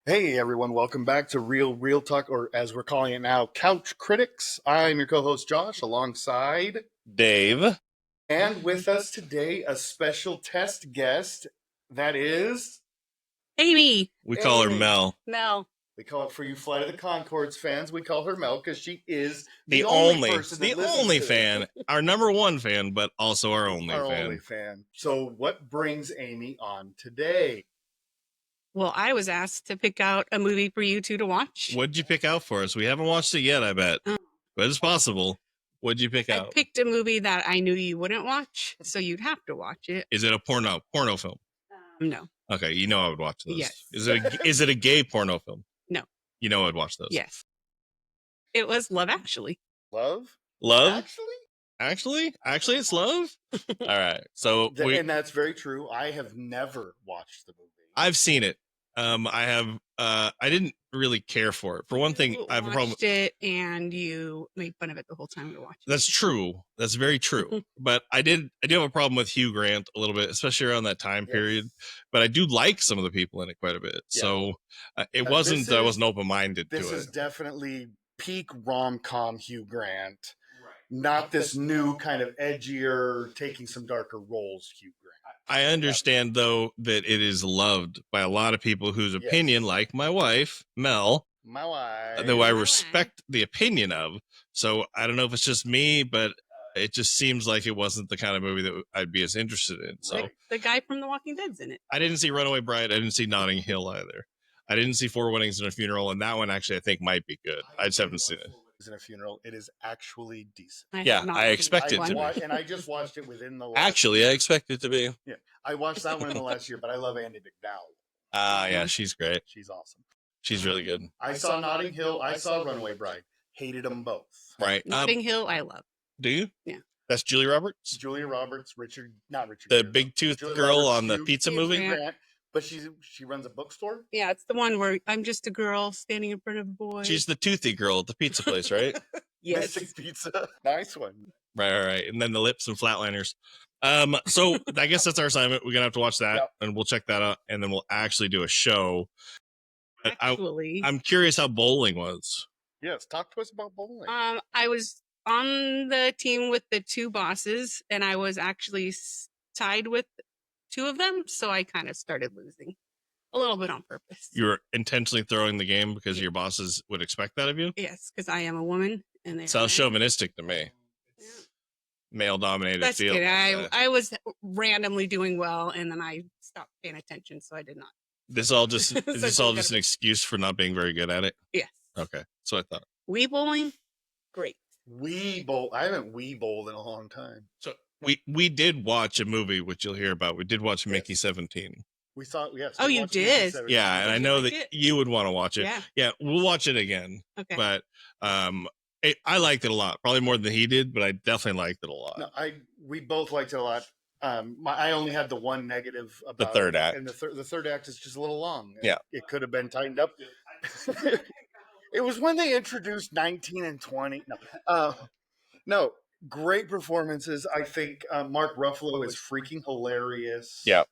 Hey everyone, welcome back to Real Talk, or as we're calling it now, Couch Critics. I'm your co-host Josh, alongside Dave. and with us today a special test guest that is Amy. We call her Amy. Mel. Mel. We call it for you Flight of the Conchords fans. We call her Mel because she is The only person the that listens only to fan, our number one fan, but also our only our fan. only fan. So, what brings Amy on today? Well, I was asked to pick out a movie for you two to watch. What'd you pick out for us? We haven't watched it yet, I bet, but it's possible. What'd you pick I out? picked a movie that I knew you wouldn't watch, so you'd have to watch it. Is it a porno film? No. Okay, you know I would watch this. Yes. Is it a gay porno film? No. You know I'd watch those. Yes. It was Love Actually. Love? Actually, it's Love. All right, so And that's very true. I have never watched the movie. I've seen it. I didn't really care for it. For one thing, I have a problem with it, and you made fun of it the whole time we were watching. That's true. That's very true. But I do have a problem with Hugh Grant a little bit, especially around that time period. But I do like some of the people in it quite a bit. Yeah. So I wasn't open-minded to it. This is definitely peak rom-com Hugh Grant. Right. Not this new kind of edgier, taking some darker roles Hugh Grant. I understand, though, that it is loved by a lot of people whose opinion, like my wife, Mel, though I respect the opinion of. So I don't know if it's just me, but it just seems like it wasn't the kind of movie that I'd be as interested in. So the guy from The Walking Dead's in it. I didn't see Runaway Bride. I didn't see Notting Hill either. I didn't see Four Weddings and a Funeral, and that one actually I think might be good. I just haven't seen it. In a Funeral, it is actually decent. I expect it to be. And I just watched it within the last Actually, I expect it to be. Yeah, I watched that one in the last year, but I love Andie MacDowell. Yeah, she's great. She's awesome. She's really good. I saw Notting Hill. I saw Runaway Bride. Hated them both. Right. Notting Hill, I love. Do you? Yeah. That's Julia Roberts? Julia Roberts, not Richard. The big tooth girl on the pizza movie? Grant. But she runs a bookstore? Yeah, it's the one where I'm just a girl standing in front of a boy. She's the toothy girl at the pizza place, right? Yes. Mystic Pizza. Nice one. Right. And then the lips and flatliners. So I guess that's our assignment. We're going to have to watch that, and we'll check that out, and then we'll actually do a show. Actually. I'm curious how bowling was. Yes, talk to us about bowling. I was on the team with the two bosses, and I was actually tied with two of them, so I kind of started losing a little bit on purpose. You were intentionally throwing the game because your bosses would expect that of you? Yes, because I am a woman, and they sounds chauvinistic to me. Yeah. Male-dominated field. I was randomly doing well, and then I stopped paying attention, so I did not. Is this all just an excuse for not being very good at it? Yes. Okay, so I thought. Wii bowling, great. Wii bowl. I haven't Wii bowled in a long time. So we did watch a movie, which you'll hear about. We did watch Mickey 17. We saw, yes. Oh, you did? Yeah, and I know that you would want to watch it. Yeah, we'll watch it again. Okay. But I liked it a lot. Probably more than he did, but I definitely liked it a lot. No, we both liked it a lot. I only had the one negative about the third act, and the third act is just a little long. Yeah, it could have been tightened up. It was when they introduced 19 and 20. No, great performances. I think Mark Ruffalo is freaking hilarious. Yeah.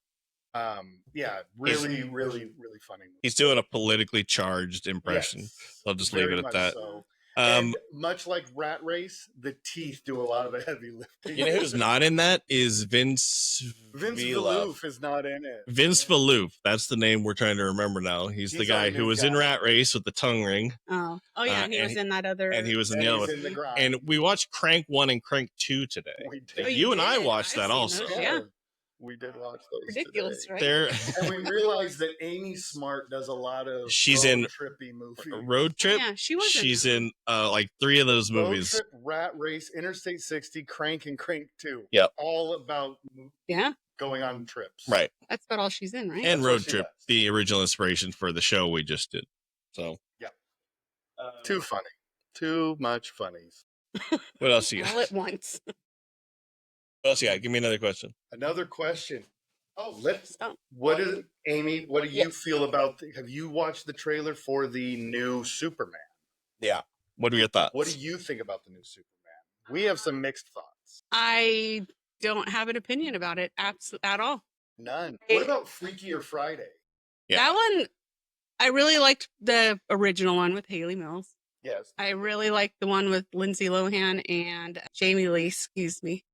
Really, really, really funny. He's doing a politically charged impression. Yes, I'll just leave it at that. So. And much like Rat Race, the teeth do a lot of the heavy lifting. You know who's not in that is Vince Viloof is not in it. Vince Viloof. That's the name we're trying to remember now. He's the guy who was in Rat Race with the tongue ring. Oh yeah, and he was in that other. And he was in the other one. And we watched Crank 1 and Crank 2 today. You and I watched that also. Yeah. We did watch those. Ridiculous, today. Right? And we realized that Amy Smart does a lot of trippy movies. Road Trip. Yeah, she was. She's in like 3 of those movies. Road Trip, Rat Race, Interstate 60, Crank, and Crank 2. Yep. All about going on trips. Right. That's about all she's in, right? And Road Trip, the original inspiration for the show we just did. So. Yeah. Too funny. Too much funnies. What else you got? All at once. What else you got? Give me another question. Another question. Amy, what do you feel about, have you watched the trailer for the new Superman? Yeah. What are your thoughts? What do you think about the new Superman? We have some mixed thoughts. I don't have an opinion about it at all. None. What about Freakier Friday? Yeah. That one, I really liked the original one with Haley Mills. Yes. I really liked the one with Lindsay Lohan and Jamie Lee, excuse me.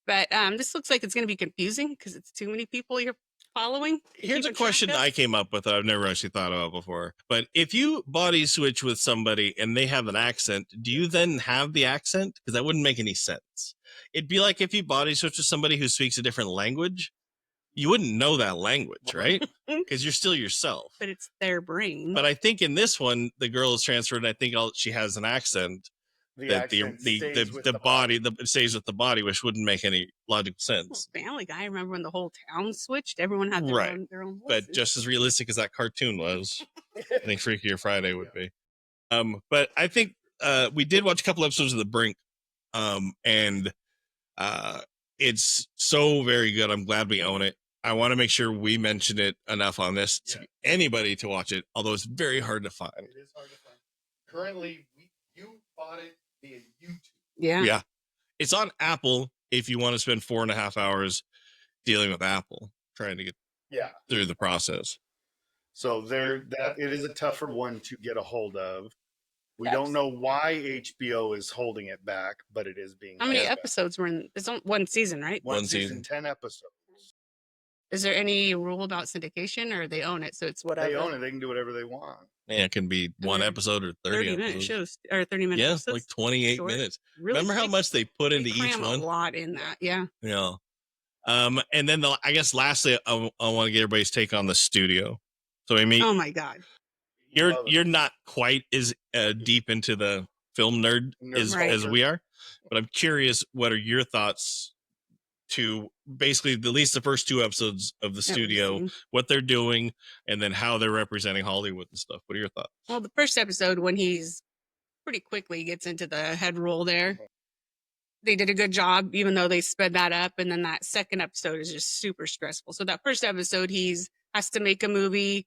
But this looks like it's going to be confusing because it's too many people you're following. Here's a question I came up with that I've never actually thought about before. But if you body switch with somebody and they have an accent, do you then have the accent? Because that wouldn't make any sense. It'd be like if you body switch with somebody who speaks a different language. You wouldn't know that language, right? Because you're still yourself. But it's their brain. But I think in this one, the girl is transferred, and I think she has an accent. The body stays with the body, which wouldn't make any logical sense. Well, Family Guy, I remember when the whole town switched, everyone had their own voices. But just as realistic as that cartoon was, I think Freakier Friday would be. But I think we did watch a couple episodes of The Brink, and it's so very good. I'm glad we own it. I want to make sure we mention it enough on this to anybody to watch it, although it's very hard to find. It is hard to find. Currently, you bought it via YouTube. Yeah. It's on Apple if you want to spend 4.5 hours dealing with Apple, trying to get through the process. So it is a tougher one to get a hold of. We don't know why HBO is holding it back, but it is being. How many episodes were in? It's on one season, right? One season, 10 episodes. Is there any rule about syndication, or they own it, so it's whatever? They own it. They can do whatever they want. Yeah, it can be one episode or 30-minute shows, or 30-minute episodes. Yeah, like 28 minutes. Really Remember how much they put into each one? A lot in that, yeah. Yeah. And then I guess lastly, I want to get everybody's take on the studio. So Amy, oh my God, you're not quite as deep into the film nerd as we are, but I'm curious, what are your thoughts to basically at least the first 2 episodes of the studio, what they're doing, and then how they're representing Hollywood and stuff? What are your thoughts? Well, the first episode, when he's pretty quickly gets into the head role there, they did a good job, even though they sped that up. And then that second episode is just super stressful. So that first episode, has to make a movie,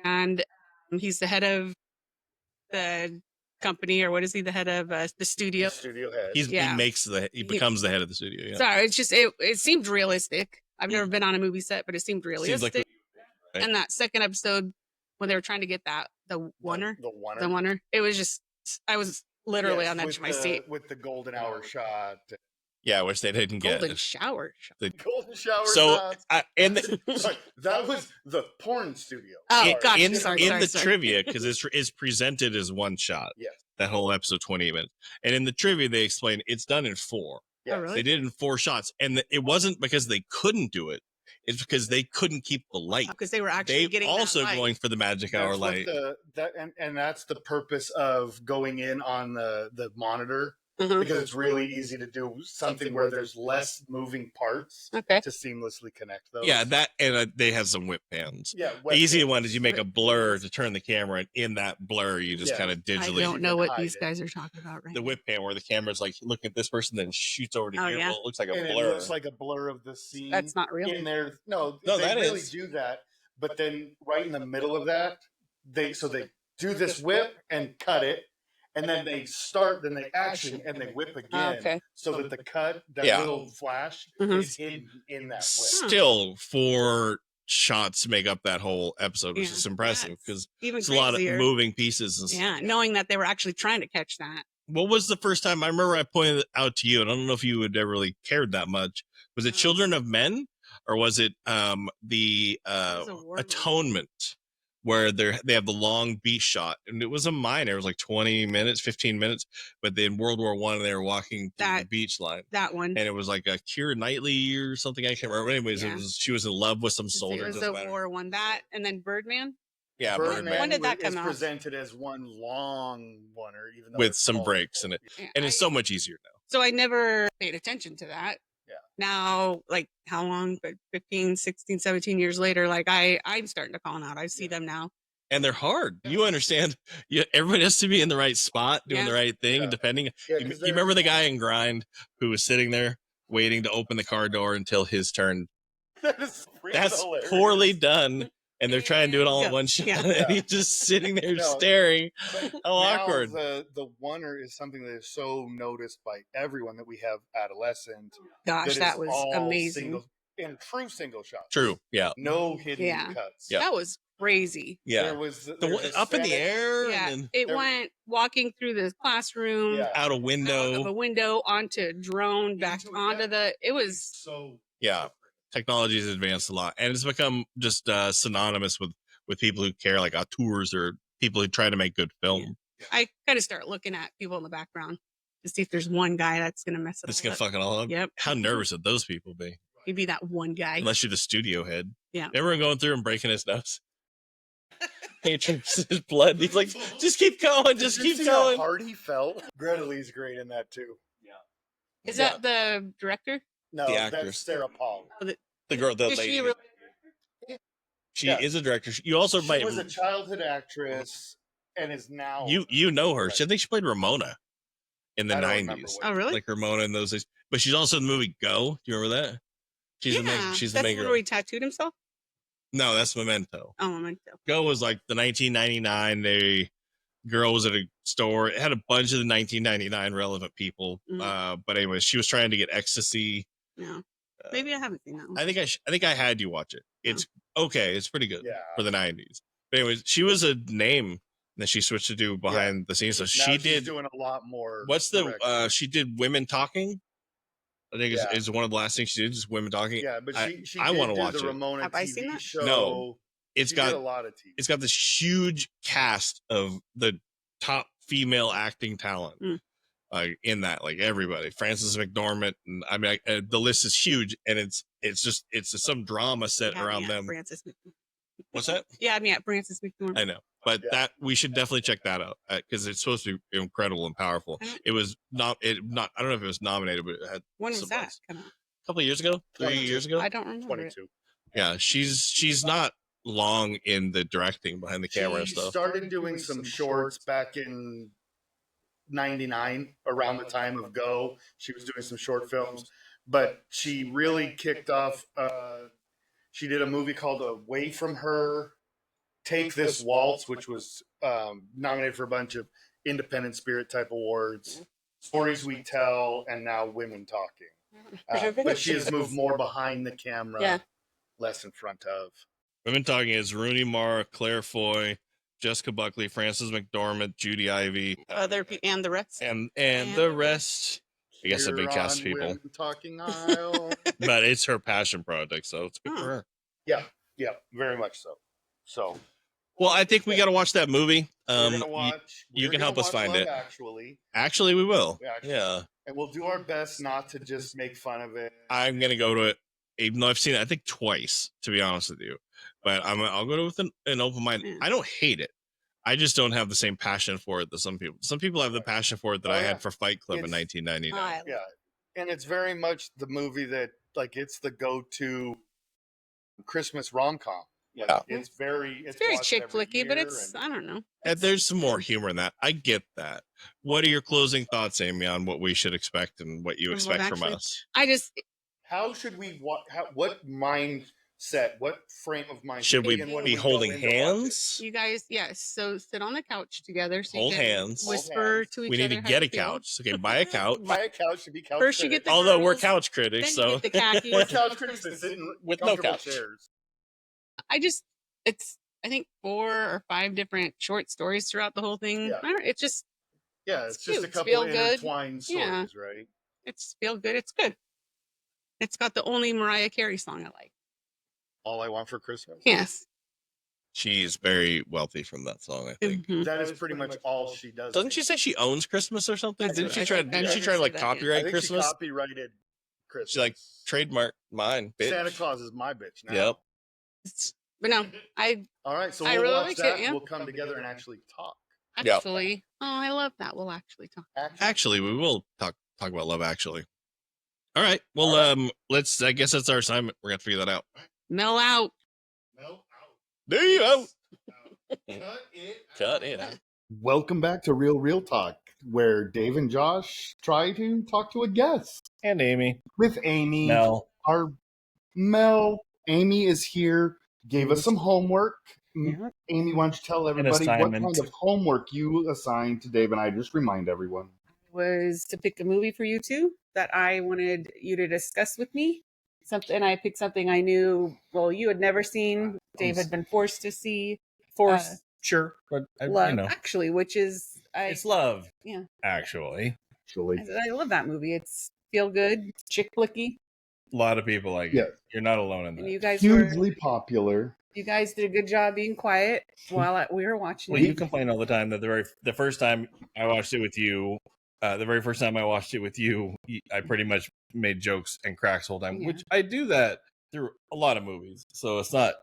and he's the head of the company, or what is he, the head of the studio? The studio head. He becomes the head of the studio. Yeah. Sorry, it's just it seemed realistic. I've never been on a movie set, but it seemed realistic. Right? And that second episode, when they were trying to get the oneer, it was just, I was literally on the edge of my seat with the golden hour shot. Yeah, which they didn't get. Golden shower. Golden shower. So, that was the porn studio. Oh, gosh. In the trivia, because it's presented as one shot. Yes. That whole episode, 28 minutes. And in the trivia, they explain it's done in 4. Yeah. Oh, really? They did it in 4 shots. And it wasn't because they couldn't do it. It's because they couldn't keep the light. Because they were actually getting also going for the magic hour light. And that's the purpose of going in on the monitor. Mm-hmm. Because it's really easy to do something where there's less moving parts to seamlessly connect those. Yeah, that, and they have some whip pans. Yeah, the easy one is you make a blur to turn the camera, and in that blur you just kind of digitally. I don't know what these guys are talking about right now. The whip pan where the camera's like looking at this person, then shoots over to here. Yeah. Well, it looks like a blur. It looks like a blur of the scene. That's not real. In there, no, they really do that. But then right in the middle of that, they do this whip and cut it. And then they action, and they whip again, so that the cut, that little flash, is hidden in that whip. Still, 4 shots make up that whole episode, which is impressive, because it's a lot of moving pieces. Knowing that they were actually trying to catch that. What was the first time? I remember I pointed it out to you, and I don't know if you had ever really cared that much. Was it Children of Men, or was it the Atonement? Where they have the long beach shot, and it was a minor. It was like 20 minutes, 15 minutes. But then World War I, they were walking through the beach line. That one, and it was like a Keira Knightley or something. I can't remember. Anyways, she was in love with some soldier. It was the War I, that, and then Birdman. Yeah, Birdman. When did that come out? Presented as one long oneer, even though with some breaks in it, and it's so much easier now. So I never paid attention to that. Yeah. Now, like, how long? But 15, 16, 17 years later, like I'm starting to call them out. I see them now. And they're hard. You understand? Everybody has to be in the right spot, doing the right thing, depending. You remember the guy in Grind who was sitting there waiting to open the car door until his turn? That's hilarious. Poorly done. And they're trying to do it all in one shot. And he's just sitting there staring. How awkward. The oneer is something that is so noticed by everyone that we have adolescent. Gosh, that was amazing. In true single shots. True, yeah. No hidden cuts. Yeah. That was crazy. Yeah. There was up in the air. Yeah. And then It went walking through the classroom, out a out of window. a window onto a drone, back onto the. It was so. Yeah. Technology has advanced a lot. And it's become just synonymous with people who care, like auteurs or people who try to make good film. Yeah. I kind of start looking at people in the background to see if there's one guy that's going to mess it It's all going to up. fuck it all up. Yep. How nervous would those people be? He'd be that one guy. Unless you're the studio head. Yeah. Everyone going through and breaking his nose. He drinks his blood. He's like, just keep going. Just keep going. How hard he felt. Greta Lee's great in that too. Yeah. Is that the director? No, the actress. that's Sarah Paul. Oh, the girl, the is lady. she really? She is a director. You also she was a childhood actress and is now. You know her. I think she played Ramona in the 90s. Oh, really? Like Ramona in those days. But she's also in the movie Go. Do you remember that? She's the main girl. Where he tattooed himself? No, that's Memento. Oh, Memento. Go was like the 1999. The girl was at a store. It had a bunch of the 1999 relevant people. But anyway, she was trying to get ecstasy. No. Maybe I haven't seen that one. I think I had you watch it. It's okay. It's pretty good for the 90s. But anyways, she was a name that she switched to do behind the scenes. So she did doing a lot more. What's the she did Women Talking? I think is one of the last things she did, just Women Talking. Yeah, but she I want to watch the it. Ramona Have I seen that? Show. No, it's got a lot of TV. It's got this huge cast of the top female acting talent in that, like everybody, Frances McDormand, and I mean, the list is huge, and it's just some drama set around them. Frances McDormand. What's that? Yeah, I mean, at Frances McDormand. I know. But that we should definitely check that out because it's supposed to be incredible and powerful. It was not. I don't know if it was nominated, but it had. When was that? Come on. A couple of years ago, 3 years ago. I don't remember. 22. Yeah, she's not long in the directing behind the camera and stuff. She started doing some shorts back in '99, around the time of Go. She was doing some short films, but she really kicked off. She did a movie called Away From Her. Take This Waltz, which was nominated for a bunch of Independent Spirit type awards, Stories We Tell, and now Women Talking. But she has moved more behind the camera, less in front of. Women Talking is Rooney Mara, Claire Foy, Jessica Buckley, Frances McDormand, Judy Ivey, and the rest, and the rest. I guess a big cast of people. Talking aisle. But it's her passion project, so it's good for her. Yeah, very much so. So. Well, I think we got to watch that movie. You can help us find it. Actually, we will. Yeah. And we'll do our best not to just make fun of it. I'm going to go to it, even though I've seen it, I think twice, to be honest with you. But I'll go to it with an open mind. I don't hate it. I just don't have the same passion for it that some people. Some people have the passion for it that I had for Fight Club in 1999. Yeah. And it's very much the movie that, like, it's the go-to Christmas rom-com. Yeah, it's very chick flicky, but it's I don't know. And there's some more humor in that. I get that. What are your closing thoughts, Amy, on what we should expect and what you expect from us? How should we? What mindset? What frame of mind should we be holding hands? You guys, yes. So sit on the couch together. So hold hands. Whisper to each other. We need to get a couch. Okay, buy a couch. Buy a couch to be couch. First, you get the. Although we're couch critics, so the khakis. We're couch critics that sit with no couch. Chairs. It's I think 4 or 5 different short stories throughout the whole thing. Yeah. It's just it's just a couple of intertwined stories, right? It's feel good. It's good. It's got the only Mariah Carey song I like. All I Want for Christmas. Yes. She is very wealthy from that song, I think. Mm-hmm. That is pretty much all she does. Doesn't she say she owns Christmas or something? Didn't she try to like copyright Christmas? She copyrighted Christmas. She like trademark mine, bitch. Santa Claus is my bitch now. Yep. But no, all right, so we'll really watch that. We'll come together and actually talk. Actually, I love that. We'll actually talk. Actually, we will talk about Love Actually. All right. Well, let's. I guess that's our assignment. We're gonna figure that out. Mel out. There you go. Cut it out. Welcome back to Real Talk, where Dave and Josh try to talk to a guest. And Amy. With Amy. Mel. Amy is here, gave us some homework. Mm-hmm. Amy, why don't you tell everybody what kind of homework you assigned to Dave and I? Just remind everyone. Was to pick a movie for you two that I wanted you to discuss with me. something. And I picked something I knew. Well, you had never seen. Dave had been forced to see. Sure, but Love, actually, which is it's Love. Yeah, actually. I love that movie. It's feel good, chick flicky. A lot of people like it. You're not alone in that. And you guys hugely popular. You guys did a good job being quiet while we were watching it. Well, you complain all the time that the first time I watched it with you, I pretty much made jokes and cracks the whole time, which I do that through a lot of movies. So it's not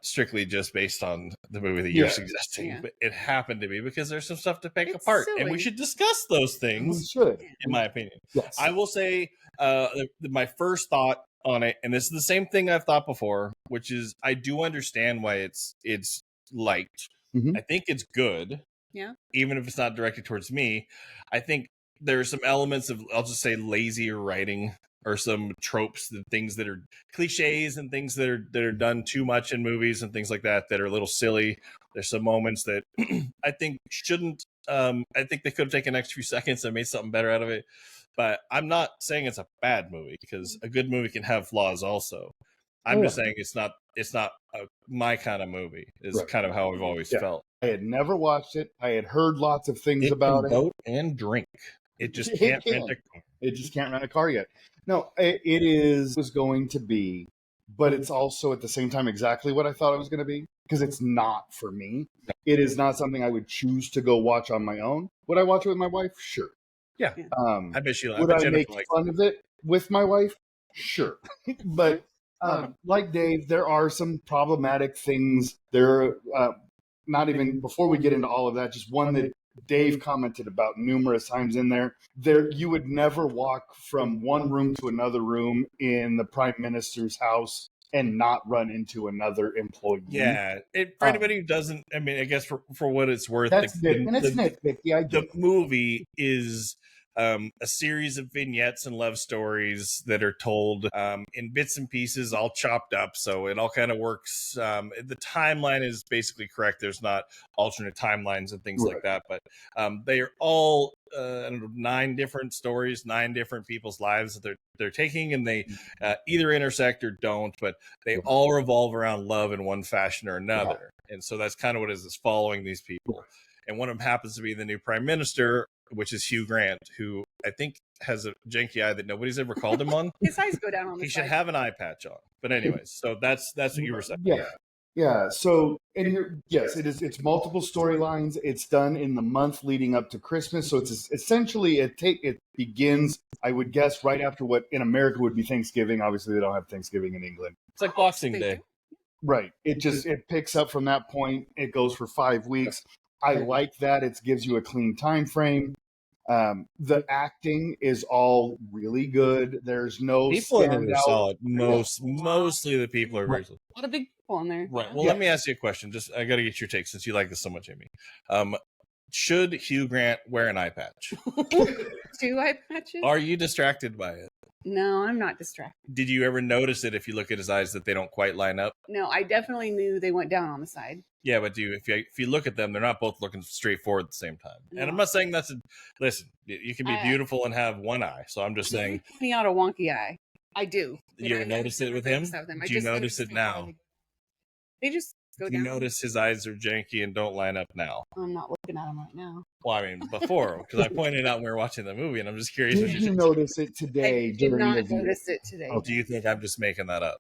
strictly just based on the movie that you're suggesting, but it happened to be because there's some stuff to pick apart, and we should discuss those things. We should, in my opinion. Yes. I will say my first thought on it, and this is the same thing I've thought before, which is I do understand why it's liked. I think it's good. Yeah. Even if it's not directed towards me, I think there are some elements of, I'll just say, lazier writing, or some tropes, and things that are cliches, and things that are done too much in movies and things like that are a little silly. There's some moments that I think shouldn't. I think they could have taken an extra few seconds and made something better out of it. But I'm not saying it's a bad movie, because a good movie can have flaws also. I'm just saying it's not my kind of movie. Is kind of how I've always felt. I had never watched it. I had heard lots of things about it. Vote and drink. It just can't rent a car. It just can't rent a car yet. No, was going to be, but it's also at the same time exactly what I thought it was going to be, because it's not for me. It is not something I would choose to go watch on my own. Would I watch it with my wife? Sure. Yeah. I bet you. Would I make fun of it with my wife? Sure. But like Dave, there are some problematic things. There are not even, before we get into all of that, just one that Dave commented about numerous times in there. You would never walk from one room to another room in the Prime Minister's house and not run into another employee. Yeah. For anybody who doesn't, I mean, I guess for what it's worth, nitpicky. The movie is a series of vignettes and love stories that are told in bits and pieces, all chopped up. So it all kind of works. The timeline is basically correct. There's not alternate timelines and things like that, but they are all 9 different stories, 9 different people's lives that they're taking, and they either intersect or don't, but they all revolve around love in one fashion or another. And so that's kind of what it is following these people. And one of them happens to be the new prime minister, which is Hugh Grant, who I think has a janky eye that nobody's ever called him on. His eyes go down on the He should have an eye patch on. But anyways, so that's what you were saying. Yeah. So, it's multiple storylines. It's done in the month leading up to Christmas. So it's essentially it begins, I would guess, right after what in America would be Thanksgiving. Obviously, they don't have Thanksgiving in England. It's like Boxing Day. Right. It picks up from that point. It goes for 5 weeks. I like that. It gives you a clean time frame. The acting is all really good. There's no people in it are solid. Mostly the people are very solid. A lot of big people in there. Right. Well, let me ask you a question. Just I got to get your take since you like this so much, Amy. Should Hugh Grant wear an eye patch? 2 eye patches? Are you distracted by it? No, I'm not distracted. Did you ever notice it if you look at his eyes that they don't quite line up? No, I definitely knew they went down on the side. Yeah, but if you look at them, they're not both looking straight forward at the same time. No. And I'm not saying listen, you can be beautiful and have one eye. So I'm just saying. Pointing out a wonky eye. I do. You ever notice it with him? Do you notice it now? They just go down. You notice his eyes are janky and don't line up now? I'm not looking at him right now. Well, I mean, before, because I pointed out when we were watching the movie, and I'm just curious. Did you notice it today? I did not notice it today. Oh, do you think I'm just making that up?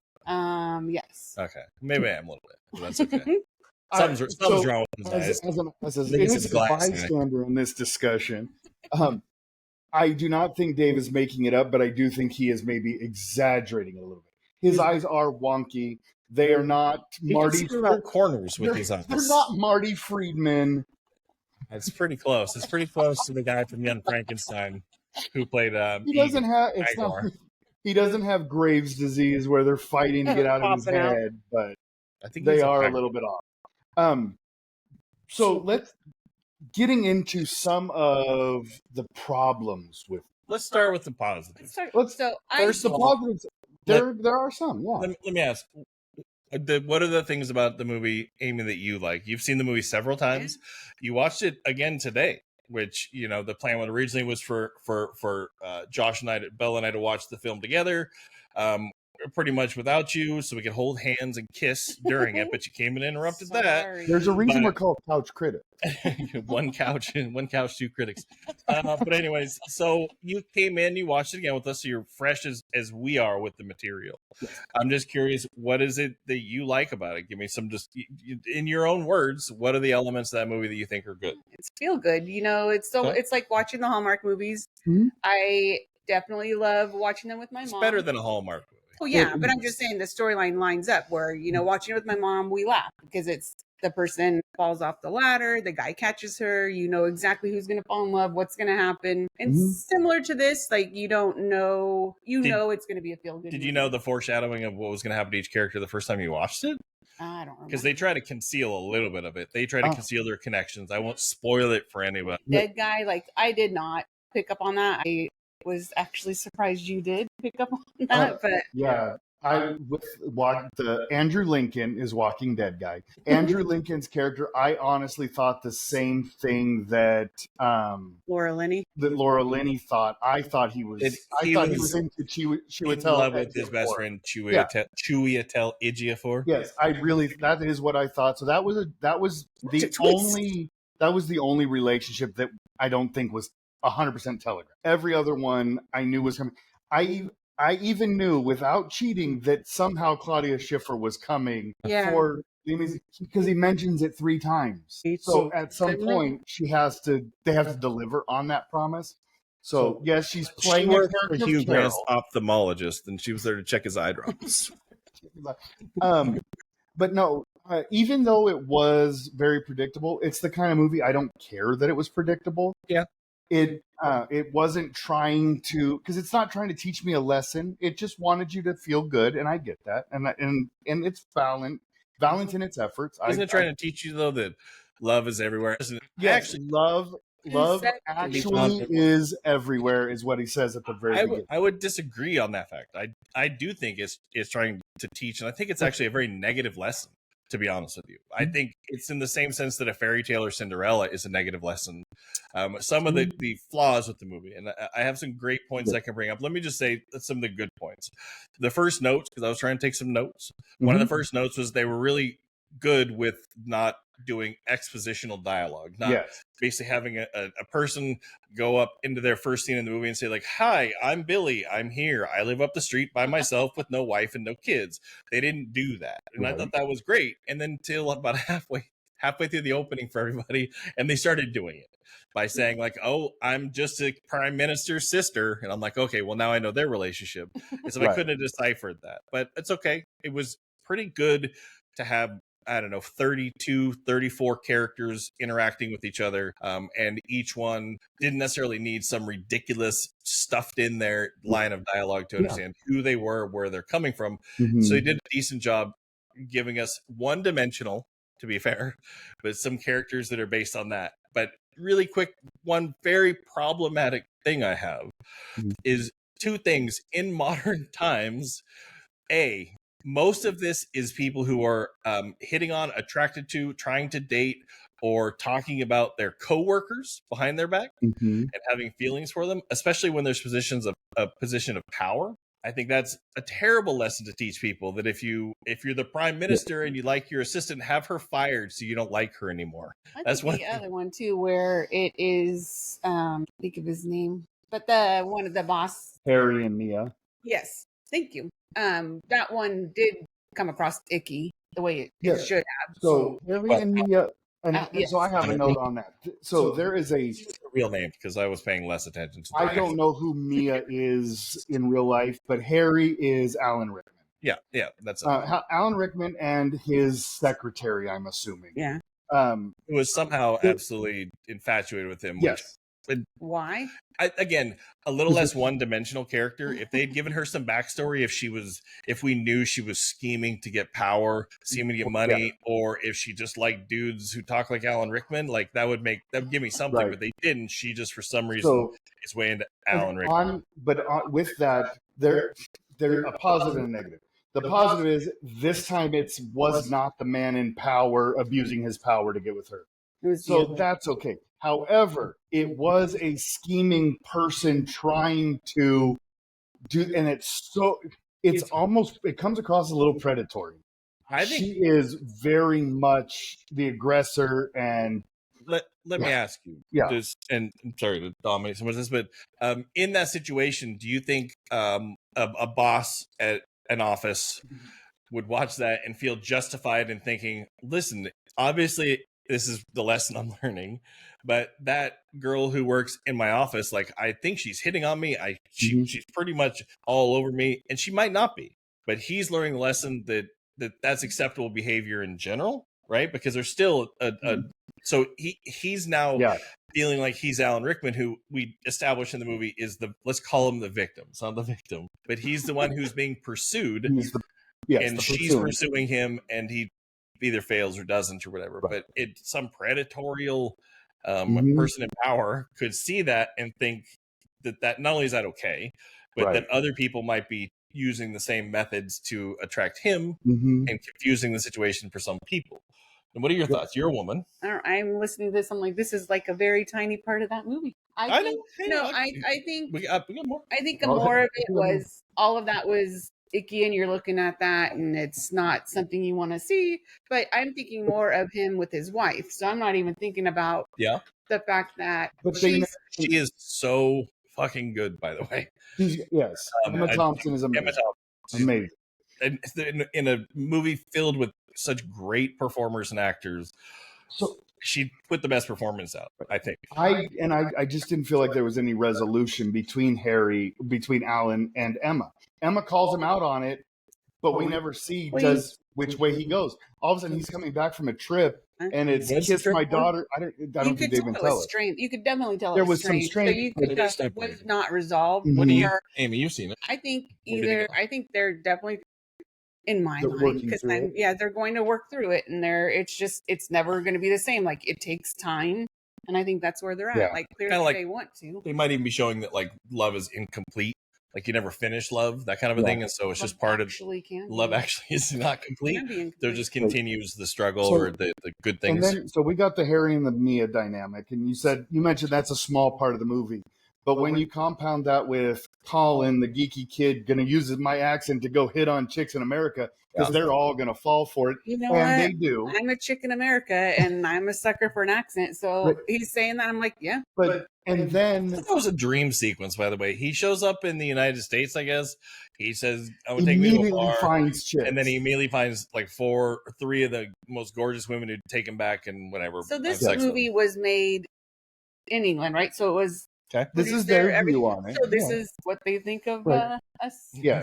Yes. Okay. Maybe I am a little bit, but that's okay. Something's wrong with his eyes. As a bystander in this discussion, I do not think Dave is making it up, but I do think he is maybe exaggerating it a little bit. His eyes are wonky. They are not Marty. Corners with his eyes. They're not Marty Friedman. It's pretty close. It's pretty close to the guy from Young Frankenstein who played. He doesn't have. He doesn't have Graves' disease where they're fighting to get out of his head, but I think they are a little bit off. So let's getting into some of the problems with. Let's start with the positives. First, the positives. There are some. Yeah. Let me ask. What are the things about the movie, Amy, that you like? You've seen the movie several times. You watched it again today, which, the plan originally was for Josh and Bella and I to watch the film together. pretty much without you, so we could hold hands and kiss during it. But you came and interrupted that. There's a reason we're called couch critics. one couch, two critics. But anyways, so you came in, you watched it again with us, so you're fresh as we are with the material. I'm just curious, what is it that you like about it? Give me some, just in your own words, what are the elements of that movie that you think are good? It's feel good. It's like watching the Hallmark movies. Mm-hmm. I definitely love watching them with my mom. It's better than a Hallmark movie. Oh yeah, but I'm just saying the storyline lines up where, watching it with my mom, we laugh because it's the person falls off the ladder, the guy catches her, exactly who's going to fall in love, what's going to happen. And similar to this, like you don't know, it's going to be a feel good. Did you know the foreshadowing of what was going to happen to each character the first time you watched it? I don't remember. Because they try to conceal a little bit of it. They try to conceal their connections. I won't spoil it for anybody. Dead guy, like I did not pick up on that. I was actually surprised you did pick up on that, but yeah. The Andrew Lincoln is Walking Dead guy. Andrew Lincoln's character, I honestly thought the same thing that Laura Linney thought. I thought he was. He was into Chiwetel. In love with his best friend Chiwetel Ejiofor. Yes, that is what I thought. So that was the only relationship that I don't think was 100% telegraphed. Every other one I knew was coming. I even knew without cheating that somehow Claudia Schiffer was coming because he mentions it 3 times. So at some point they have to deliver on that promise. So yes, she's playing a character for Hugh Grant's ophthalmologist, and she was there to check his eye drops. But no, even though it was very predictable, it's the kind of movie I don't care that it was predictable. Yeah. It wasn't trying to, because it's not trying to teach me a lesson. It just wanted you to feel good, and I get that, and it's valiant in its efforts. Isn't it trying to teach you though that love is everywhere? Yes, actually, love actually is everywhere, is what he says at the very beginning. I would disagree on that fact. I do think it's trying to teach, and I think it's actually a very negative lesson. To be honest with you, I think it's in the same sense that a fairy tale or Cinderella is a negative lesson. Some of the flaws with the movie, and I have some great points I can bring up. Let me just say some of the good points. The first notes, because I was trying to take some notes. One of the first notes was they were really good with not doing expositional dialogue, not basically having a person go up into their first scene in the movie and say like, "Hi, I'm Billy. I'm here. I live up the street by myself with no wife and no kids." They didn't do that, and I thought that was great. And then till about halfway through the opening for everybody, and they started doing it by saying like, "Oh, I'm just a prime minister's sister," and I'm like, "Okay, well now I know their relationship." And so I couldn't have deciphered that, but it's okay. It was pretty good to have, I don't know, 32, 34 characters interacting with each other. And each one didn't necessarily need some ridiculous stuffed in there line of dialogue to understand who they were, where they're coming from. So they did a decent job giving us one-dimensional, to be fair, but some characters that are based on that. But really quick, one very problematic thing I have is 2 things. In modern times, most of this is people who are hitting on, attracted to, trying to date, or talking about their coworkers behind their back and having feelings for them, especially when there's a position of power. I think that's a terrible lesson to teach people, that if you're the prime minister and you like your assistant, have her fired so you don't like her anymore. That's one. The other one too, where it is, think of his name, but the one of the boss, Harry and Mia. Yes, thank you. That one did come across icky the way it should have. So Harry and Mia, so I have a note on that. So there is a real name, because I was paying less attention to that. I don't know who Mia is in real life, but Harry is Alan Rickman. Yeah, that's Alan Rickman and his secretary, I'm assuming. Yeah. Who was somehow absolutely infatuated with him. Yes. Why? Again, a little less one-dimensional character. If they'd given her some backstory, if we knew she was scheming to get power, scheming to get money, or if she just liked dudes who talk like Alan Rickman, like that would give me something. But they didn't. She just, for some reason, is way into Alan Rickman. With that, they're a positive and a negative. The positive is this time it was not the man in power abusing his power to get with her. So that's okay. However, it was a scheming person trying to do, and it's so it comes across a little predatory. I think she is very much the aggressor. And let me ask you, this, and I'm sorry to dominate so much of this, but in that situation, do you think a boss at an office would watch that and feel justified in thinking, listen, obviously this is the lesson I'm learning, but that girl who works in my office, like, I think she's hitting on me. She's pretty much all over me, and she might not be, but he's learning the lesson that's acceptable behavior in general, right? Because there's still so he's now feeling like he's Alan Rickman, who we established in the movie is let's call him the victim. It's not the victim, but he's the one who's being pursued, and she's pursuing him, and he either fails or doesn't or whatever. Right. But some predatorial person in power could see that and think that not only is that okay, but that other people might be using the same methods to attract him and confusing the situation for some people. And what are your thoughts? You're a woman. I'm listening to this. I'm like, this is like a very tiny part of that movie. I think we got more. I think more of it was all of that was icky, and you're looking at that, and it's not something you want to see. But I'm thinking more of him with his wife, so I'm not even thinking about the fact that she is so fucking good, by the way. Emma Thompson is amazing. Amazing. In a movie filled with such great performers and actors, so she put the best performance out, I think. I just didn't feel like there was any resolution between Alan and Emma. Emma calls him out on it, but we never see which way he goes. All of a sudden, he's coming back from a trip, and it's kiss my daughter. I don't think they even tell us. You could definitely tell there was some strain. So you could it was not resolved. Amy, you've seen it. I think I think they're definitely, in my mind, because they're going to work through it, and it's never going to be the same. Like, it takes time, and I think that's where they're at. Like, clearly they want to. They might even be showing that, like, love is incomplete. Like, you never finish love, that kind of a thing, and so it's just part of love. Actually, is not complete. There just continues the struggle or the good things. And then, so we got the Harry and the Mia dynamic, and you mentioned that's a small part of the movie. But when you compound that with Colin, the geeky kid, going to use my accent to go hit on chicks in America, because they're all going to fall for it. You know and they do. I'm a chick in America, and I'm a sucker for an accent. So he's saying that. I'm like, yeah. And then that was a dream sequence, by the way. He shows up in the United States, I guess. He says, "I would take me to a bar," finds chicks. And then he immediately finds like 3 of the most gorgeous women who'd take him back and whatever. So this movie was made in England, right? So it was. Okay. This is their view on it. So this is what they think of us. Yeah.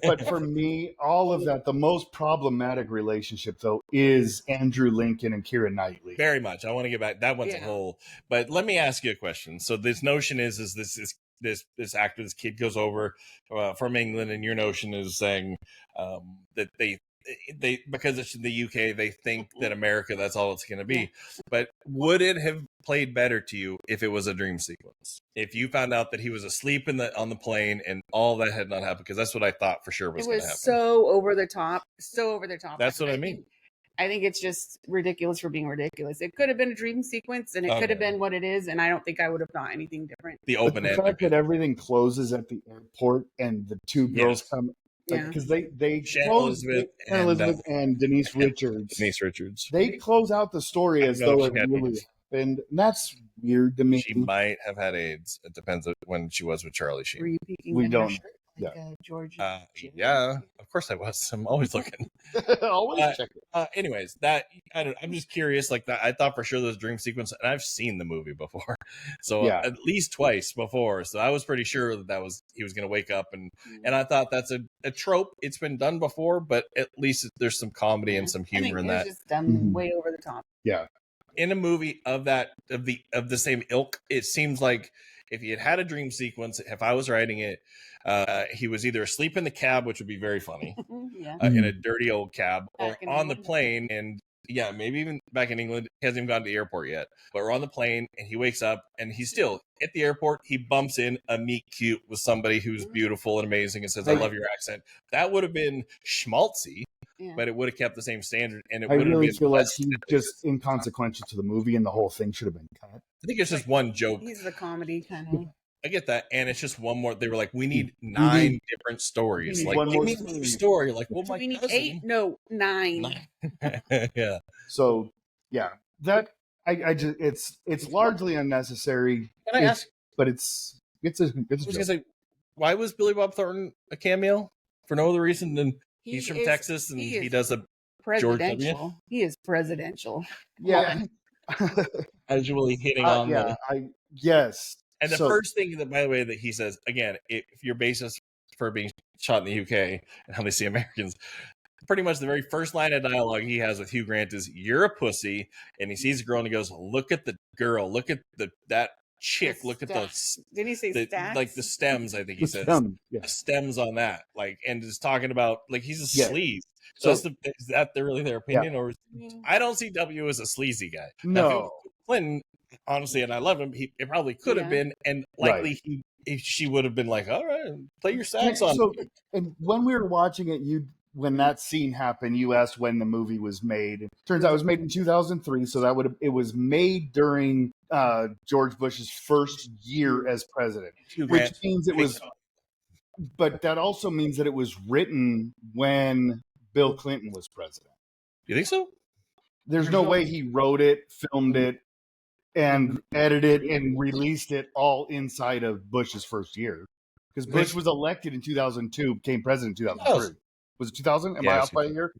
But for me, all of that, the most problematic relationship, though, is Andrew Lincoln and Keira Knightley. Very much. I want to get back. That one's a whole. But let me ask you a question. So this notion is this actor, this kid goes over from England, and your notion is saying that they because it's in the UK, they think that America, that's all it's going to be. But would it have played better to you if it was a dream sequence? If you found out that he was asleep on the plane and all that had not happened? Because that's what I thought for sure was going to happen. So over the top. That's what I mean. I think it's just ridiculous for being ridiculous. It could have been a dream sequence, and it could have been what it is, and I don't think I would have thought anything different. The open end. The fact that everything closes at the airport and the two girls come. Because they close Elizabeth and Denise Richards. They close out the story as though it really happened. And that's weird to me. She might have had AIDS. It depends on when she was with Charlie Sheen. We don't. George. Of course I was. I'm always looking. Always checking. Anyways, I'm just curious. Like that, I thought for sure there was a dream sequence, and I've seen the movie before, so at least twice before. So I was pretty sure that he was going to wake up, and I thought that's a trope. It's been done before, but at least there's some comedy and some humor in that. It's just done way over the top. Yeah. In a movie of the same ilk, it seems like if he had a dream sequence, if I was writing it, he was either asleep in the cab, which would be very funny, in a dirty old cab, or on the plane. And maybe even back in England, he hasn't even gotten to the airport yet, but we're on the plane and he wakes up and he's still at the airport. He bumps in a meet cute with somebody who's beautiful and amazing and says, "I love your accent." That would have been schmaltzy. But it would have kept the same standard, and it would have been. I really feel like he's just inconsequential to the movie, and the whole thing should have been cut. I think it's just one joke. He's the comedy kind of. I get that, and it's just one more. They were like, we need 9 different stories. Like, one give more me another story. Like, well, my we need cousin. 8? No, 9. Yeah. So yeah, that I just it's largely unnecessary. Can I ask? But it's I was gonna say, why was Billy Bob Thornton a cameo for no other reason than he's from Texas and he does a George W. He is presidential. Yeah. Casually hitting on the yes. And the first thing that, by the way, that he says, again, if your basis for being shot in the UK and how they see Americans, pretty much the very first line of dialogue he has with Hugh Grant is, "You're a pussy," and he sees a girl and he goes, "Look at the girl, look at that chick, look at the." Did he say stacks? Like the stems? I think he says the stems on that, like, and is talking about like he's a sleaze. So is that really their opinion, or I don't see W as a sleazy guy. No, now, if it was Clinton, honestly, and I love him. It probably could have been, and likely she would have been like, "All right, play your sax on." So, and when we were watching it, when that scene happened, you asked when the movie was made. It turns out it was made in 2003, so it was made during George Bush's first year as president, which means it was. But that also means that it was written when Bill Clinton was president. You think so? There's no way he wrote it, filmed it, and edited and released it all inside of Bush's first year. Because Bush was elected in 2002, became president in 2003. Was it 2000? Am I off by a year?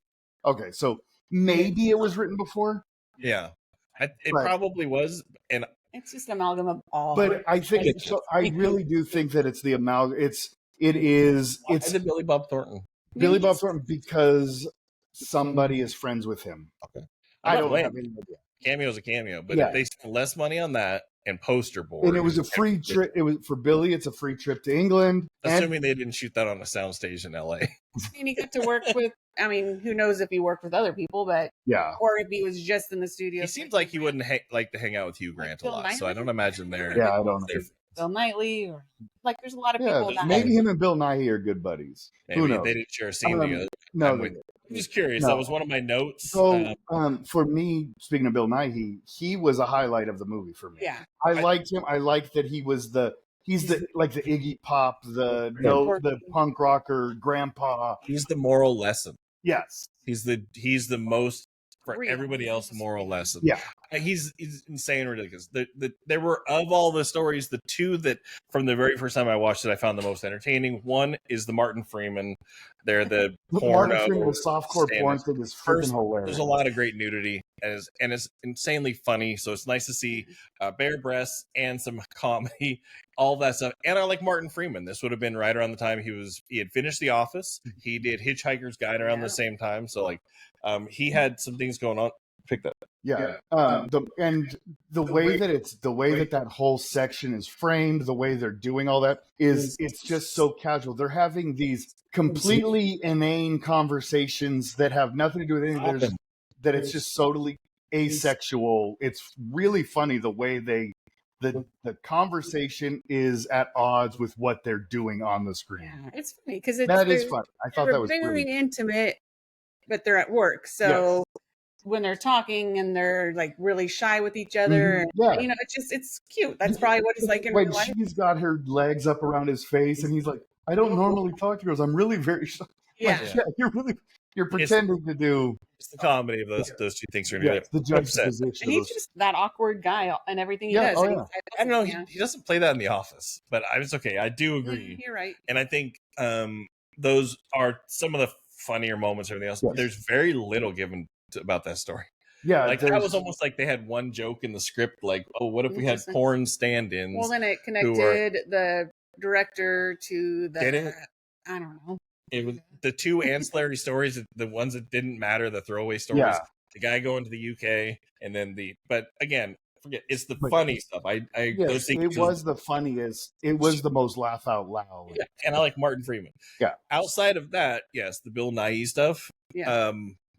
Okay, so maybe it was written before. Yeah, it probably was, and it's just an amalgam of all. But I think so. I really do think that it's the amalgam. It's the Billy Bob Thornton. Billy Bob Thornton because somebody is friends with him. Okay, I don't have any idea. Cameo's a cameo, but if they spent less money on that and poster board, and it was a free trip. It was for Billy. It's a free trip to England. Assuming they didn't shoot that on a soundstage in LA. And he got to work with. I mean, who knows if he worked with other people, but or if he was just in the studio. He seems like he wouldn't like to hang out with Hugh Grant a lot, so I don't imagine they're. Yeah, I don't know. Bill Knightley, or like, there's a lot of people. Maybe him and Bill Nighy are good buddies. Maybe. Who knows? They didn't share a scene together. No, I'm just curious. That was one of my notes. So, for me, speaking of Bill Nighy, he was a highlight of the movie for me. Yeah, I liked him. I liked that he's the Iggy Pop, the punk rocker grandpa. He's the moral lesson. Yes, he's the most for everybody else moral lesson. Yeah, he's insane, ridiculous. There were, of all the stories, the two that from the very first time I watched it, I found the most entertaining. One is the Martin Freeman. They're the porno, Martin Freeman, the softcore porn thing is freaking hilarious. There's a lot of great nudity, and it's insanely funny. So it's nice to see bare breasts and some comedy, all that stuff. And I like Martin Freeman. This would have been right around the time he had finished The Office. He did Hitchhiker's Guide around the same time. So like, he had some things going on. Pick that. Yeah. The way that whole section is framed, the way they're doing all that it's just so casual. They're having these completely inane conversations that have nothing to do with anything. That it's just totally asexual. It's really funny the way the conversation is at odds with what they're doing on the screen. Yeah, it's funny because that is fun. I thought that was very intimate, but they're at work, so when they're talking and they're like really shy with each other, it's cute. That's probably what it's like in real life. She's got her legs up around his face, and he's like, "I don't normally talk to girls. I'm really very shy." Yeah, you're pretending to do. It's the comedy of those two things. Are the juxtaposition. And he's just that awkward guy and everything he does. Oh, I don't know. He doesn't play that in The Office, but it's okay. I do agree. You're right. And I think those are some of the funnier moments. Everything else, there's very little given about that story. Yeah, like that was almost like they had one joke in the script, like, "Oh, what if we had porn stand-ins?" Well, then it connected the director to the. Did it? I don't know. It was the two ancillary stories, the ones that didn't matter, the throwaway stories. Yeah. The guy going to the UK, and then but again, forget it's the funny stuff. Those things. It was the funniest. It was the most laugh out loud. Yeah, and I like Martin Freeman. Yeah. Outside of that, yes, the Bill Nighy stuff. Yeah.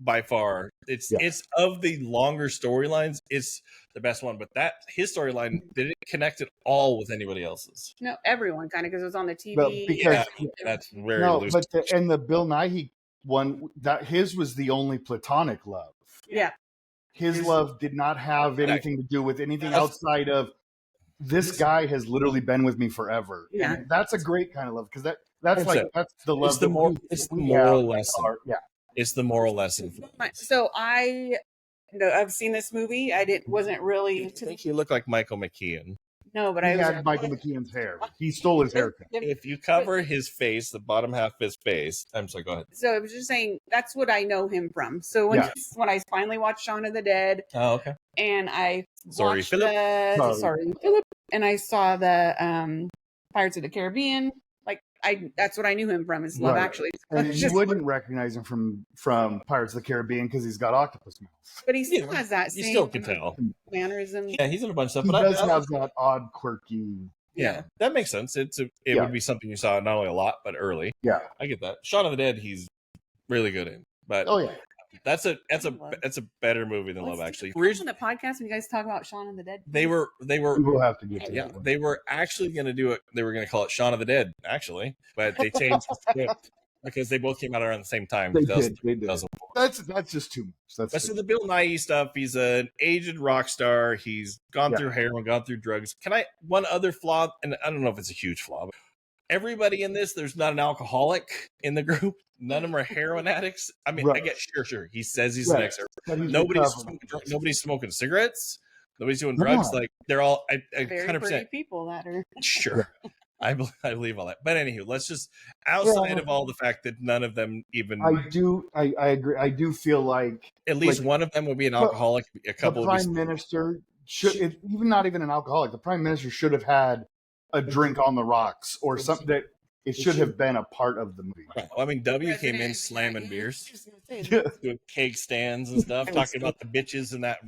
By far, it's of the longer storylines, it's the best one. But his storyline, did it connect at all with anybody else's? No, everyone kind of, because it was on the TV. But that's very loose. But the Bill Nighy one, that his was the only platonic love. Yeah, his love did not have anything to do with anything outside of this guy has literally been with me forever. Yeah. And that's a great kind of love because that's the love. It's the moral lesson. Yeah. It's the moral lesson. So I've seen this movie. Wasn't really. I think you look like Michael McKean. No, but he had Michael McKean's hair. He stole his haircut. If you cover his face, the bottom half of his face. I'm sorry, go ahead. So I was just saying that's what I know him from. So when I finally watched Shaun of the Dead. Oh, okay. And I Sorry, Philip. And I saw the Pirates of the Caribbean. That's what I knew him from is Love Actually. And you wouldn't recognize him from Pirates of the Caribbean because he's got octopus mouth. But he still has that same. You still can tell mannerism. Yeah, he's in a bunch of stuff. He But does have that odd, quirky. Yeah, that makes sense. It would be something you saw not only a lot but early. Yeah, I get that. Shaun of the Dead, he's really good in. But that's a better movie than Love Actually. On the podcast when you guys talk about Shaun of the Dead, they were. We'll have to get to that. They were actually going to do it. They were going to call it Shaun of the Dead, actually, but they changed the script because they both came out around the same time. They did. That's just too much. That's the Bill Nighy stuff. He's an aged rock star. He's gone through heroin, gone through drugs. One other flaw, and I don't know if it's a huge flaw, but everybody in this, there's not an alcoholic in the group. None of them are heroin addicts. I mean, I get sure. He says he's an ex-heroin. Nobody's smoking cigarettes. Nobody's doing drugs. Like they're all 100% people that are sure. I believe all that. But anywho, let's just outside of all the fact that none of them even. I agree. I do feel like at least one of them would be an alcoholic. A couple. The prime minister even not even an alcoholic. The prime minister should have had a drink on the rocks or something that. It should have been a part of the movie. Well, I mean, W came in slamming beers, doing cake stands and stuff, talking about the bitches in that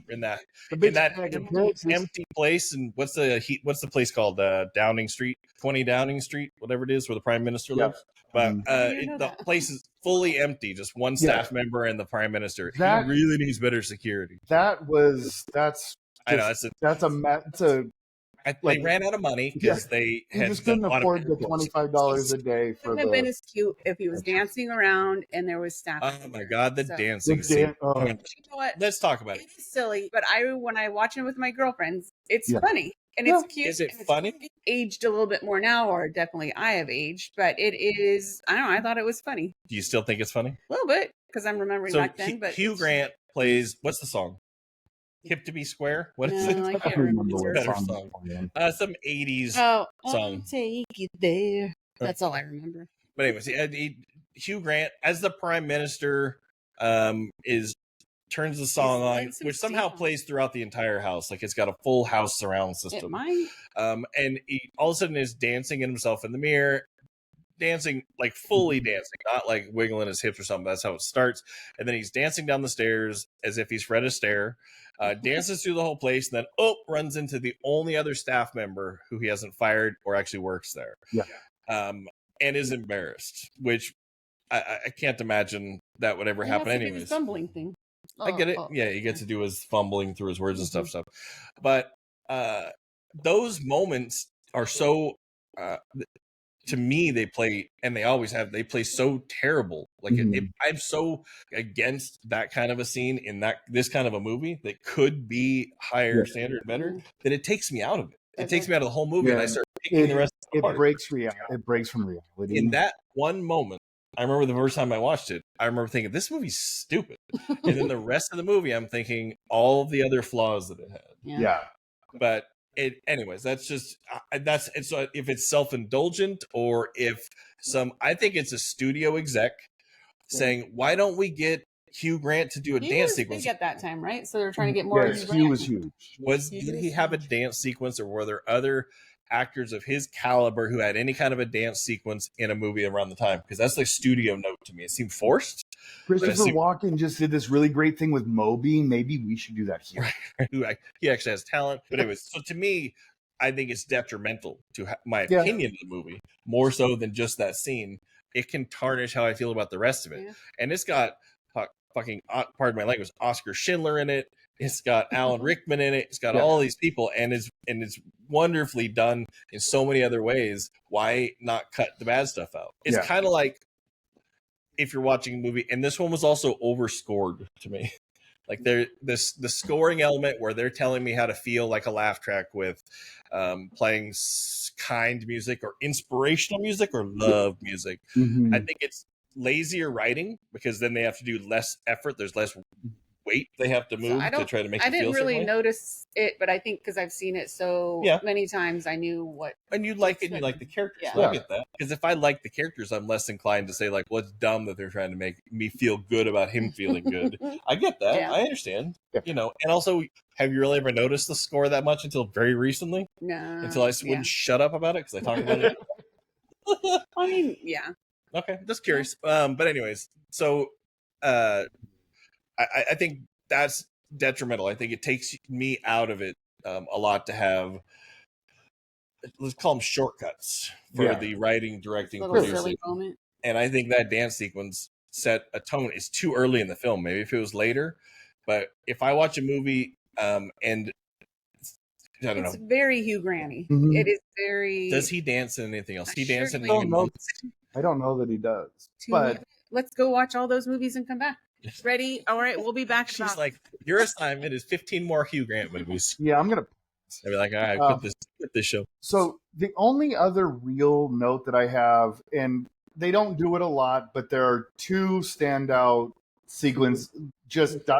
empty place. And what's the place called? Downing Street, 20 Downing Street, whatever it is, where the prime minister lives. But the place is fully empty, just one staff member and the prime minister. He really needs better security. That's they ran out of money because they just couldn't afford the $25 a day for. It would have been as cute if he was dancing around and there was staff. Oh my god, the dancing scene! You know what? Let's talk about it. It's silly, but when I watch it with my girlfriends, it's funny and it's cute. Is it funny? It's aged a little bit more now, or definitely I have aged, but it is. I don't know. I thought it was funny. Do you still think it's funny? A little bit because I'm remembering back then. But Hugh Grant plays. What's the song? Hip to be square? What is it? I can't remember what better song. Some 80s song. I'll take it there. That's all I remember. But anyways, Hugh Grant as the prime minister turns the song on, which somehow plays throughout the entire house. Like it's got a full house surround system. It might. And he all of a sudden is dancing in himself in the mirror. Dancing, like fully dancing, not like wiggling his hips or something. That's how it starts. And then he's dancing down the stairs as if he's Fred Astaire, dances through the whole place, and then runs into the only other staff member who he hasn't fired or actually works there. And is embarrassed, which I can't imagine that would ever happen anyways. Stumbling thing. I get it. Yeah, he gets to do his fumbling through his words and stuff. But those moments are so to me, they play, and they always have, they play so terrible. Like I'm so against that kind of a scene in this kind of a movie that could be higher standard, better, that it takes me out of it. It takes me out of the whole movie, and I start picking the rest of it apart. It breaks from reality. In that one moment, I remember the first time I watched it, I remember thinking, this movie's stupid. And then the rest of the movie, I'm thinking all of the other flaws that it had. But anyways, that's just so if it's self-indulgent or if I think it's a studio exec saying, why don't we get Hugh Grant to do a dance sequence at that time, right? So they're trying to get more. He was huge. Did he have a dance sequence, or were there other actors of his caliber who had any kind of a dance sequence in a movie around the time? Because that's the studio note to me. It seemed forced. Christopher Walken just did this really great thing with Moby. Maybe we should do that here. He actually has talent. But anyways, so to me, I think it's detrimental to my opinion of the movie, more so than just that scene. It can tarnish how I feel about the rest of it. Yeah. And it's got fucking, pardon my language, Oscar Schindler in it. It's got Alan Rickman in it. It's got all these people, and it's wonderfully done in so many other ways. Why not cut the bad stuff out? It's kind of like if you're watching a movie, and this one was also overscored to me. Like the scoring element where they're telling me how to feel like a laugh track with playing kind music or inspirational music or love music. I think it's lazier writing because then they have to do less effort. There's less weight they have to move to try to make. I didn't really notice it, but I think because I've seen it so many times, I knew what. And you like it, and you like the characters. So I get that, because if I like the characters, I'm less inclined to say like, "Well, it's dumb that they're trying to make me feel good about him feeling good." I get that. Yeah. I understand. Yeah. You know, and also, have you really ever noticed the score that much until very recently? No. Until I wouldn't shut up about it because I talked about it. I mean, yeah. Okay, just curious. But anyways, so I think that's detrimental. I think it takes me out of it a lot to have, let's call them shortcuts for the writing, directing, producing. And I think that dance sequence set a tone. It's too early in the film. Maybe if it was later, but if I watch a movie and I don't know, it's very Hugh Granny. It is very. Does he dance in anything else? He dance in I don't know that he does. But let's go watch all those movies and come back. Ready? All right, we'll be back. She's like, your assignment is 15 more Hugh Grant movies. Yeah, I'm gonna. I'd be like, all right, quit this show. So the only other real note that I have, and they don't do it a lot, but there are two standout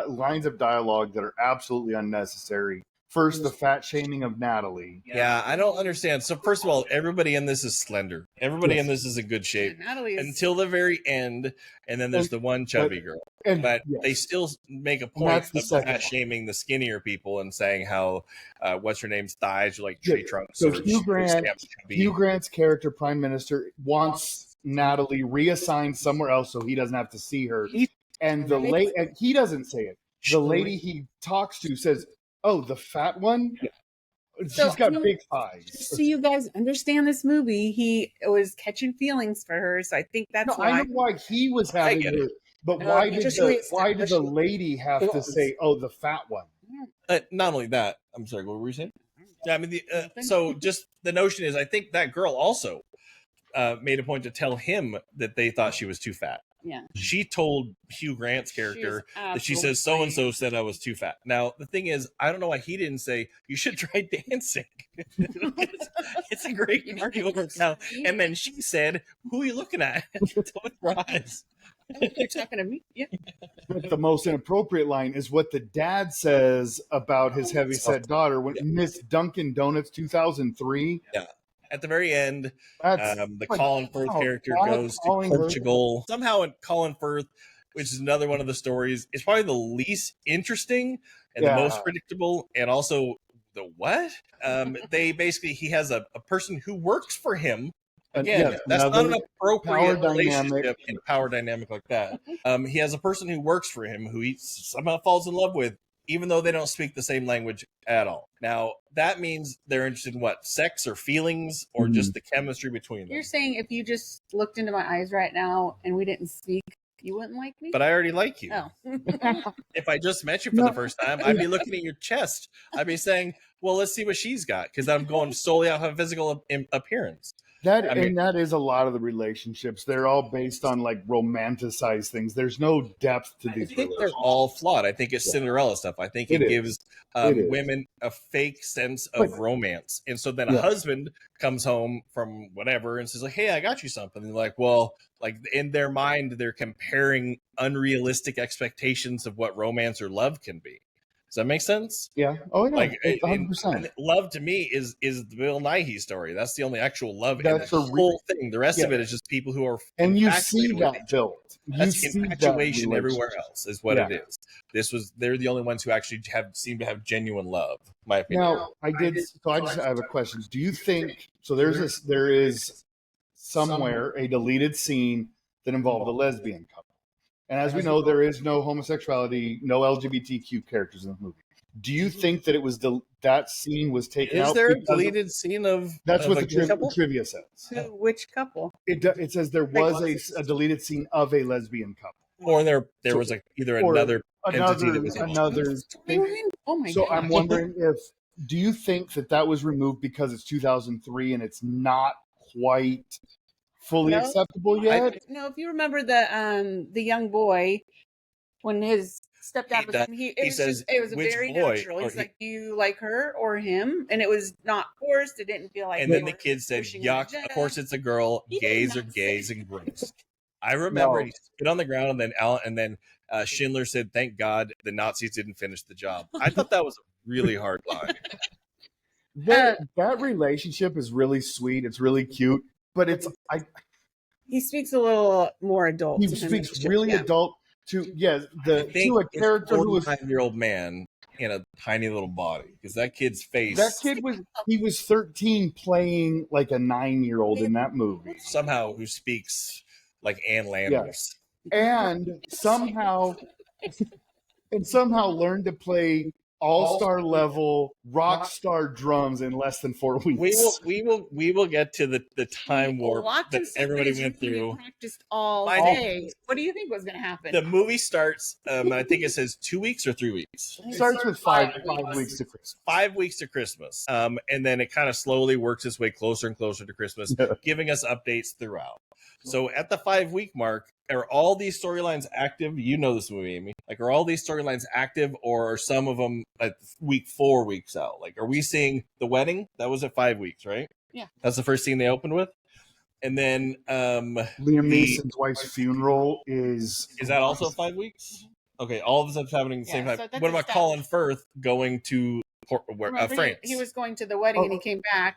lines of dialogue that are absolutely unnecessary. First, the fat shaming of Natalie. Yeah, I don't understand. So first of all, everybody in this is slender. Everybody in this is in good shape until the very end, and then there's the one chubby girl. But they still make a point of fat shaming the skinnier people and saying how what's her name's thighs are like tree trunks. So Hugh Grant's character, Prime Minister, wants Natalie reassigned somewhere else so he doesn't have to see her. And he doesn't say it. The lady he talks to says, "Oh, the fat one? She's got big thighs." So you guys understand this movie. He was catching feelings for her, so I think that's why. I know why he was having her, but why did the lady have to say, "Oh, the fat one"? Not only that, I'm sorry, what were you saying? Yeah, I mean, so just the notion is, I think that girl also made a point to tell him that they thought she was too fat. Yeah. She told Hugh Grant's character that she says so-and-so said I was too fat. Now, the thing is, I don't know why he didn't say, you should try dancing. It's a great argument now. And then she said, who are you looking at? Don't rise. You're talking to me? Yeah. But the most inappropriate line is what the dad says about his heavyset daughter when Miss Dunkin' Donuts 2003. Yeah. At the very end, the Colin Firth character goes to Portugal. Somehow Colin Firth, which is another one of the stories, is probably the least interesting and the most predictable, and also the what? He has a person who works for him. Again, that's not an appropriate relationship in a power dynamic like that. He has a person who works for him who he somehow falls in love with, even though they don't speak the same language at all. Now, that means they're interested in what? Sex or feelings or just the chemistry between them? You're saying if you just looked into my eyes right now and we didn't speak, you wouldn't like me? But I already like you. Oh. If I just met you for the first time, I'd be looking at your chest. I'd be saying, well, let's see what she's got, because I'm going solely off of physical appearance. That is a lot of the relationships. They're all based on like romanticized things. There's no depth to these. I think they're all flawed. I think it's Cinderella stuff. I think it gives women a fake sense of romance. And so then a husband comes home from whatever and says like, hey, I got you something. And they're like, well, like in their mind, they're comparing unrealistic expectations of what romance or love can be. Does that make sense? Yeah. Oh, yeah. Like 100%. Love to me is the Bill Nighy story. That's the only actual love in the whole thing. The rest of it is just people who are you see that built. That's infatuation everywhere else is what it is. They're the only ones who actually seem to have genuine love. My opinion. Now I have a question. Do you think so? There is somewhere a deleted scene that involved a lesbian couple. And as we know, there is no homosexuality, no LGBTQ characters in the movie. Do you think that it was that scene was taken out? Is there a deleted scene of? That's what the trivia says. Which couple? It says there was a deleted scene of a lesbian couple, or there was like either another entity that was another thing. Oh my! So I'm wondering do you think that was removed because it's 2003 and it's not quite fully acceptable yet? No, if you remember the young boy when his stepdad it was very natural. He's like, do you like her or him? And it was not forced. It didn't feel like. And then the kid said, "Yuck! Of course it's a girl. Gays are gays and gross." I remember he spit on the ground, and then Schindler said, "Thank God the Nazis didn't finish the job." I thought that was a really hard line. That relationship is really sweet. It's really cute, but he speaks a little more adult. He speaks really adult to a character who was a 9-year-old man in a tiny little body, because that kid's face. That kid was 13 playing like a 9-year-old in that movie. Somehow who speaks like Ann Landers. And somehow learned to play all-star level rock star drums in less than 4 weeks. We will get to the time warp that everybody went through. Practiced all day. What do you think was going to happen? The movie starts. I think it says 2 weeks or 3 weeks. It starts with 5 weeks to Christmas. 5 weeks to Christmas. And then it kind of slowly works its way closer and closer to Christmas, giving us updates throughout. So at the 5-week mark, are all these storylines active? You know this movie, Amy. Like, are all these storylines active, or are some of them at week 4 weeks out? Like, are we seeing the wedding? That was at 5 weeks, right? Yeah. That's the first scene they opened with. And then Liam Neeson's wife's funeral is that also 5 weeks? Okay, all of this is happening at the same time. So what about Colin Firth going to France? He was going to the wedding and he came back.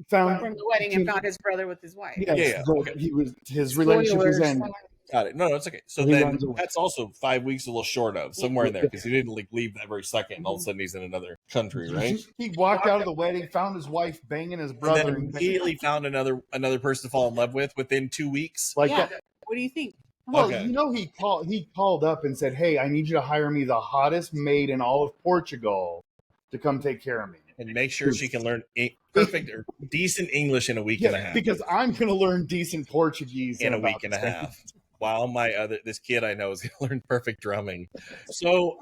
From the wedding and found his brother with his wife. Okay. He was his relationship was ended. Got it. No, it's okay. So then that's also 5 weeks, a little short of somewhere in there, because he didn't leave that very second, and all of a sudden he's in another country, right? He walked out of the wedding, found his wife banging his brother, and then immediately found another person to fall in love with within 2 weeks. Like that. What do you think? Well, he called up and said, "Hey, I need you to hire me the hottest maid in all of Portugal to come take care of me." And make sure she can learn perfect or decent English in a week and a half. Because I'm going to learn decent Portuguese in a week and a half. While this kid I know is going to learn perfect drumming. So,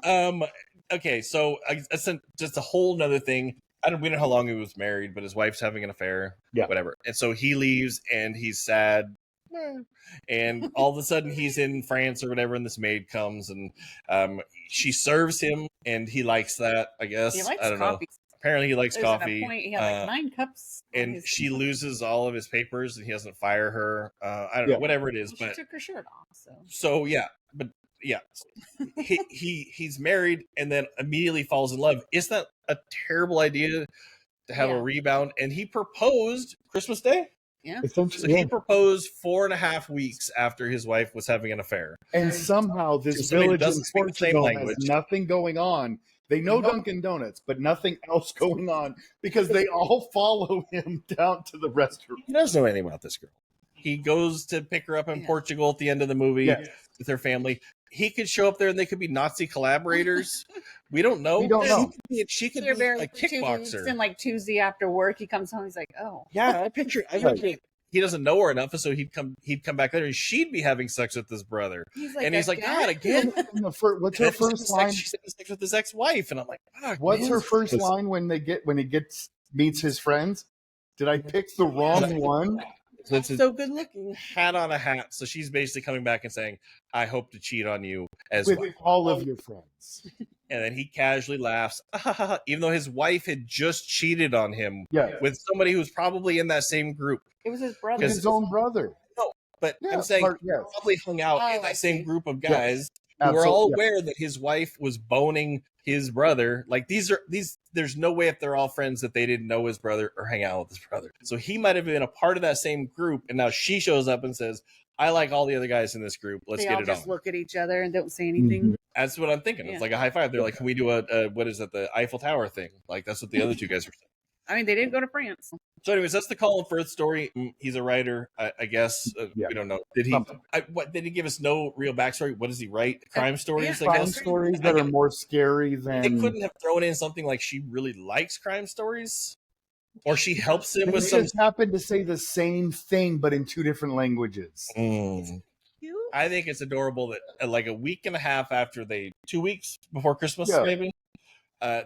okay, so that's just a whole nother thing. We don't know how long he was married, but his wife's having an affair. Yeah. Whatever. And so he leaves and he's sad. And all of a sudden he's in France or whatever, and this maid comes and she serves him, and he likes that, I guess. He likes I don't coffee. know. Apparently he likes coffee. At a point, he had 9 cups. And she loses all of his papers, and he doesn't fire her. I don't know, whatever it is. But she took her shirt off. So yeah, but yeah, he's married and then immediately falls in love. Isn't that a terrible idea to have a rebound? And he proposed Christmas Day. Yeah. So he proposed 4.5 weeks after his wife was having an affair. And somehow this village in Portugal has nothing going on. They know Dunkin' Donuts, but nothing else going on because they all follow him down to the restaurant. He doesn't know anything about this girl. He goes to pick her up in Portugal at the end of the movie with her family. He could show up there and they could be Nazi collaborators. We don't know. We don't know. She could be a kickboxer. And like Tuesday after work, he comes home. He's like, "Oh, yeah." I picture he doesn't know her enough, so he'd come back later, and she'd be having sex with his brother. He's like, "God, again." What's her first line? She's having sex with his ex-wife, and I'm like, "What's her first line when he meets his friends? Did I pick the wrong one?" So good looking. Hat on a hat. So she's basically coming back and saying, "I hope to cheat on you as with well. all of your friends." And then he casually laughs, even though his wife had just cheated on him with somebody who's probably in that same group. It was his brother. His own brother. No, but I'm saying probably hung out in that same group of guys who were all aware that his wife was boning his brother. Like there's no way if they're all friends that they didn't know his brother or hang out with his brother. So he might have been a part of that same group, and now she shows up and says, "I like all the other guys in this group. Let's get it on." They all just look at each other and don't say anything. Mm-hmm. That's what I'm thinking. It's like a high five. They're like, "Can we do a what is it, the Eiffel Tower thing?" Like that's what the other two guys were saying. I mean, they didn't go to France. So, anyways, that's the Colin Firth story. He's a writer, I guess. We don't know. Did he? Did he give us no real backstory? What does he write? Crime stories, I guess. Crime stories that are more scary than. They couldn't have thrown in something like she really likes crime stories, or she helps him with some. Just happened to say the same thing, but in 2 different languages. I think it's adorable that like a week and a half after 2 weeks before Christmas, maybe,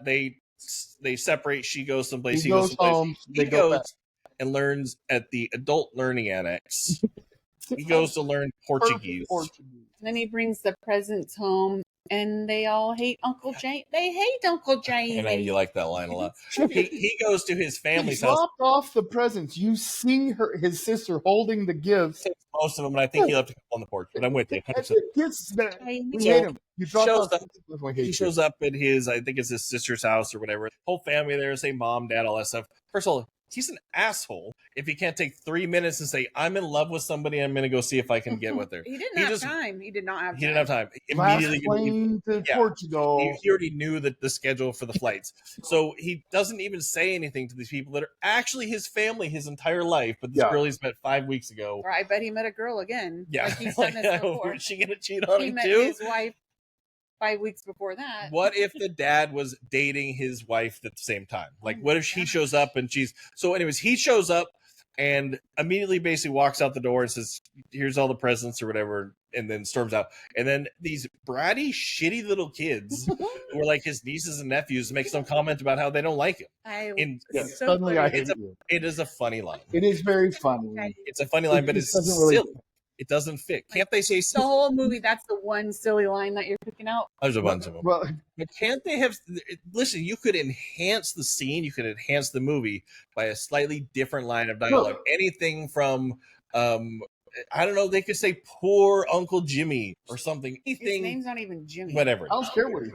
they separate. She goes someplace. He goes someplace. Home. He goes and learns at the adult learning annex He goes to learn Portuguese. And then he brings the presents home, and they all hate Uncle Jamie. They hate Uncle Jamie. I know you like that line a lot. He goes to his family's house. Dropped off the presents. You see his sister holding the gifts. Most of them, and I think he left a couple on the porch. But I'm with you. 100%. We hate him. He shows up at his, I think it's his sister's house or whatever. Whole family there, say mom, dad, all that stuff. First of all, he's an asshole if he can't take 3 minutes and say, I'm in love with somebody, I'm going to go see if I can get with her. He didn't have time. He did not have time. He didn't have time. Immediately plane to Portugal. He already knew the schedule for the flights. So he doesn't even say anything to these people that are actually his family his entire life, but this girl he's met 5 weeks ago. Or I bet he met a girl again. Yeah. Like he's done this before. Is she going to cheat on he him met too? his wife 5 weeks before that. What if the dad was dating his wife at the same time? Like, what if he shows up and she's... So anyways, he shows up and immediately basically walks out the door and says, here's all the presents or whatever, and then storms out. And then these bratty, shitty little kids who are like his nieces and nephews make some comment about how they don't like him. Suddenly I hate you. It is a funny line. It is very funny. It's a funny line, but it's silly. It doesn't fit. Can't they say the whole movie? That's the one silly line that you're picking out. There's a bunch of them. Well, but can't they have? Listen, you could enhance the scene. You could enhance the movie by a slightly different line of dialogue. Anything from, I don't know. They could say "poor Uncle Jimmy" or something. Anything. His name's not even Jimmy. Whatever. I don't care what he.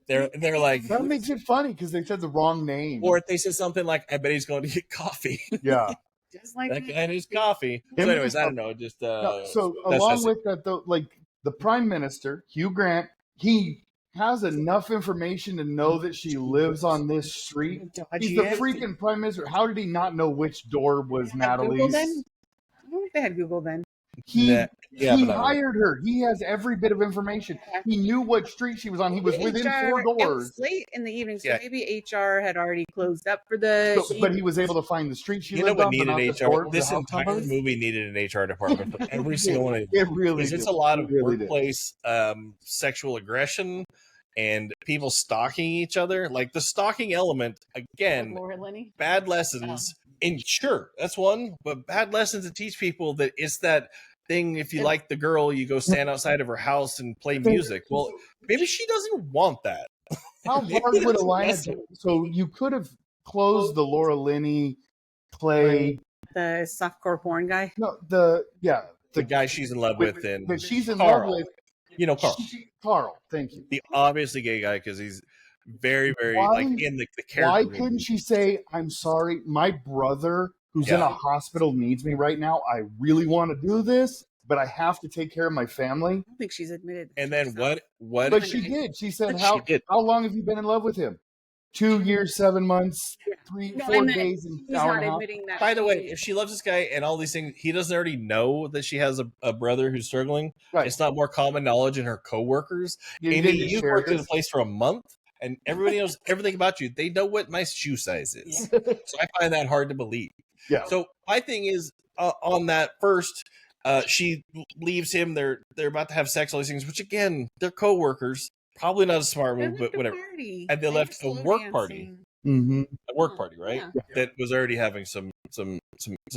They're like that makes it funny because they said the wrong name. Or if they said something like, "I bet he's going to get coffee." Yeah. Just like that guy needs coffee. So anyways, I don't know. Just so along with that, though, like the Prime Minister Hugh Grant, he has enough information to know that she lives on this street. He's the freaking Prime Minister. How did he not know which door was Natalie's? I don't know if they had Google then. He hired her. He has every bit of information. He knew what street she was on. He was within 4 doors. It was late in the evening, so maybe HR had already closed up for the. But he was able to find the street she lived on. You know what needed HR? This entire movie needed an HR department. But every single one of it really. It's a lot of workplace sexual aggression and people stalking each other. Like the stalking element again. Bad lessons. And sure, that's one, but bad lessons to teach people that it's that thing. If you like the girl, you go stand outside of her house and play music. Well, maybe she doesn't want that. How hard would a line have been? So you could have closed the Laura Linney, Clay, the softcore porn guy. No, the guy she's in love with, and that she's in love with. You know, Carl. Carl, thank you. The obviously gay guy because he's very, very like in the character. Why couldn't she say, "I'm sorry, my brother who's in a hospital needs me right now. I really want to do this, but I have to take care of my family." I don't think she's admitted. And then what? But she did. She said, "How long have you been in love with him? 2 years, 7 months, 4 days, and he's not admitting that. By the way, if she loves this guy and all these things, he doesn't already know that she has a brother who's struggling. Right. It's not more common knowledge in her coworkers. Amy, you've worked in a place for a month. And everybody knows everything about you. They know what my shoe size is. So I find that hard to believe. Yeah. So my thing is on that first, she leaves him. They're about to have sex, all these things, which again, they're coworkers. Probably not a smart move, but whatever. And they left a work party. Mm-hmm. A work party, right? Yeah. That was already having some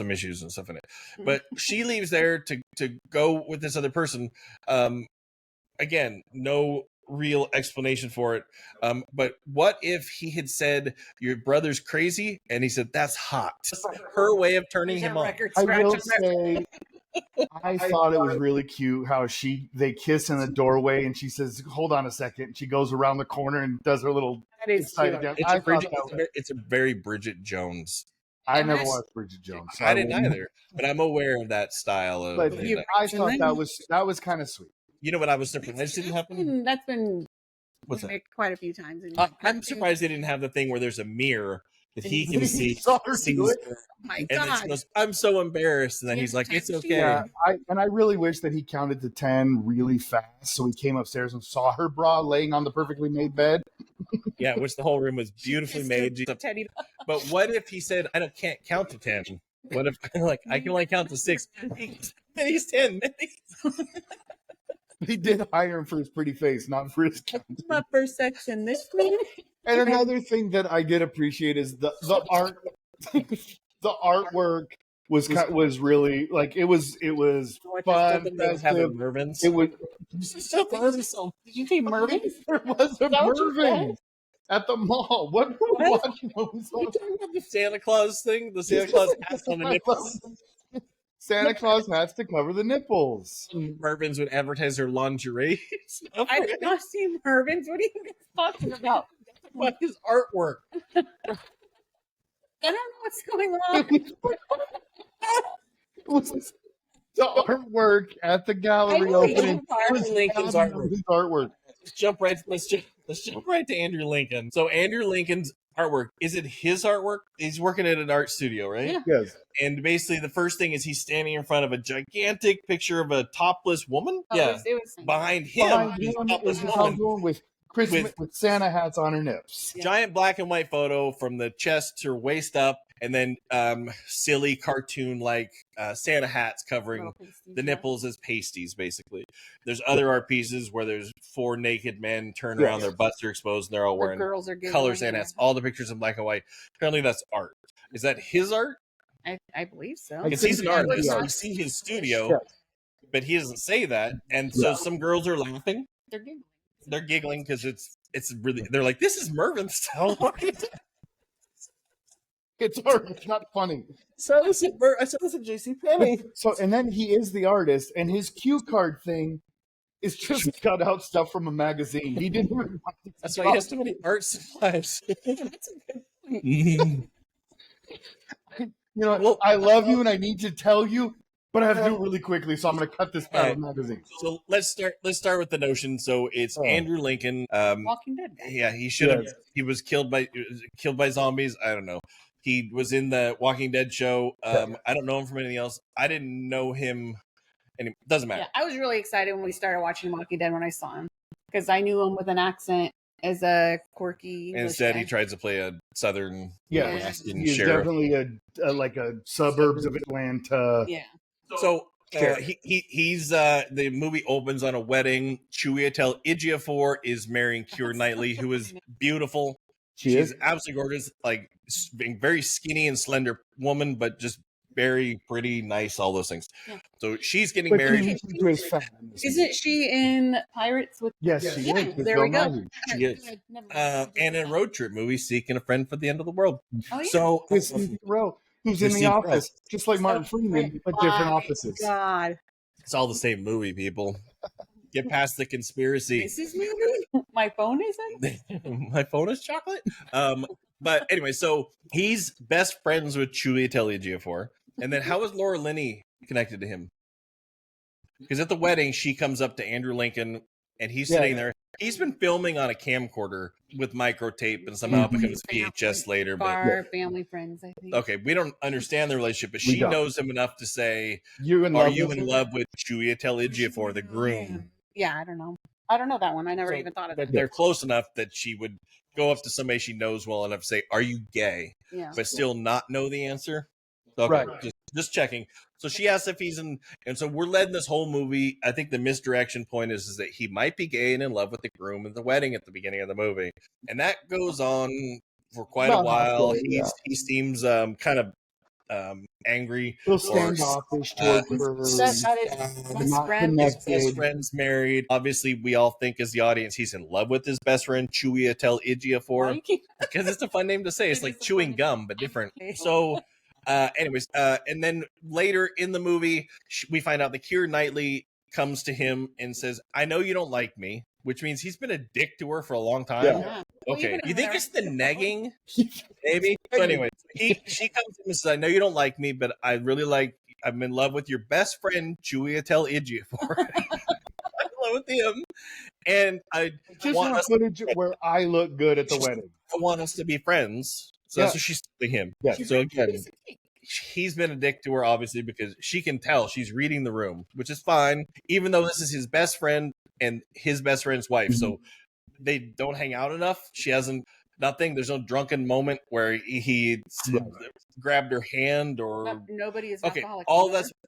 issues and stuff in it. But she leaves there to go with this other person. Again, no real explanation for it. But what if he had said your brother's crazy and he said that's hot? Her way of turning him on. I will say I thought it was really cute how they kiss in the doorway and she says, "Hold on a second." She goes around the corner and does her little It's a very Bridget Jones. I never watched Bridget Jones. So I didn't either, but I'm aware of that style of. But I thought that was kind of sweet. You know what I was surprised didn't happen? That's been What's that? Quite a few times. I'm surprised they didn't have the thing where there's a mirror that he can see. Oh my God. And then she goes, "I'm so embarrassed," and then he's like, "It's okay." Yeah, I really wish that he counted to 10 really fast, so he came upstairs and saw her bra laying on the perfectly made bed. Yeah, which the whole room was beautifully made. But what if he said, "I can't count to 10"? What if I can only count to 6? And he's 10. He did hire him for his pretty face, not for his count. My first section, this one. And another thing that I did appreciate is the art, the artwork was really like it was fun. Festive. Mervyn's. It was. Did you say Mervyn? There was a Mervyn at the mall. What were we watching? The Santa Claus thing. The Santa Claus hats on the nipples. Santa Claus hats to cover the nipples. Mervyn's would advertise their lingerie. I did not see Mervyn's. What are you talking about? What is artwork? I don't know what's going on. It was the artwork at the gallery opening. Lincoln's artwork. Let's jump right to Andrew Lincoln. So Andrew Lincoln's artwork, is it his artwork? He's working at an art studio, right? Yeah. Yes. And basically the first thing is he's standing in front of a gigantic picture of a topless woman. It was Behind him is a topless woman with Christmas with Santa hats on her nips. Giant black and white photo from the chest to her waist up, and then silly cartoon like Santa hats covering the nipples as pasties. Basically, there's other art pieces where there's 4 naked men turned around, their butts are exposed, and they're all wearing color Santa hats. All the pictures in black and white. Apparently, that's art. Is that his art? I believe so. Because he's an artist. You see his studio, but he doesn't say that, and so some girls are laughing. They're giggling because it's really. They're like, "This is Mervyn's style." It's art. It's not funny. So I said this at JCPenney. So and then he is the artist, and his cue card thing is just cut out stuff from a magazine. He didn't. Even That's why he has so many art supplies. That's a good point. Well, I love you, and I need to tell you. But I have to do it really quickly, so I'm going to cut this out of the magazine. So let's start with the notion. So it's Andrew Lincoln. Walking Dead. Yeah, he should have. He was killed by zombies. I don't know. He was in the Walking Dead show. I don't know him from anything else. I didn't know him. And it doesn't matter. Yeah, I was really excited when we started watching Walking Dead when I saw him because I knew him with an accent as a quirky. And instead, he tries to play a southern. He's definitely a suburbs of Atlanta. Yeah. So he's the movie opens on a wedding. Chiwetel Ejiofor is marrying Keira Knightley, who is beautiful. She's absolutely gorgeous, like being very skinny and slender woman, but just very pretty, nice, all those things. Yeah. So she's getting married. Isn't she in Pirates with? Yes, she is. There we go. She is. And in a road trip movie, Seeking a Friend for the End of the World. Oh, yeah. So who's in the office, just like Martin Freeman, but different offices. God, it's all the same movie, people. Get past the conspiracy. This is movie. My phone isn't. My phone is chocolate. But anyway, so he's best friends with Chiwetel Ejiofor, and then how is Laura Linney connected to him? Because at the wedding, she comes up to Andrew Lincoln, and he's sitting there. He's been filming on a camcorder with microtape, and somehow it becomes VHS later. But family friends, I think. Okay, we don't understand the relationship, but she knows him enough to say, "Are you in love with Chiwetel Ejiofor, the groom?" Yeah, I don't know. I don't know that one. I never even thought of that. They're close enough that she would go up to somebody she knows well enough to say, "Are you gay?" Yeah. But still not know the answer. Okay, right. Just checking. So she asks if he's in, and so we're led in this whole movie. I think the misdirection point is that he might be gay and in love with the groom at the wedding at the beginning of the movie, and that goes on for quite a while. He seems kind of angry. He'll stand offish towards best friend's married. Obviously, we all think as the audience he's in love with his best friend Chiwetel Ejiofor because it's a fun name to say. It's like chewing gum but different. So. Anyways, and then later in the movie, we find out that Keira Knightley comes to him and says, "I know you don't like me," which means he's been a dick to her for a long time. Yeah. Okay, you think it's the negging? Maybe. So anyway, she comes to him and says, "I know you don't like me, but I'm in love with your best friend, Chiwetel Ejiofor." I'm in love with him, and I just want footage where I look good at the wedding. I want us to be friends. So that's what she's telling him. Yeah. So again, he's been a dick to her, obviously, because she can tell she's reading the room, which is fine, even though this is his best friend and his best friend's wife. Mm-hmm. So they don't hang out enough. She hasn't nothing. There's no drunken moment where he grabbed her hand or nobody is okay. Alcoholic.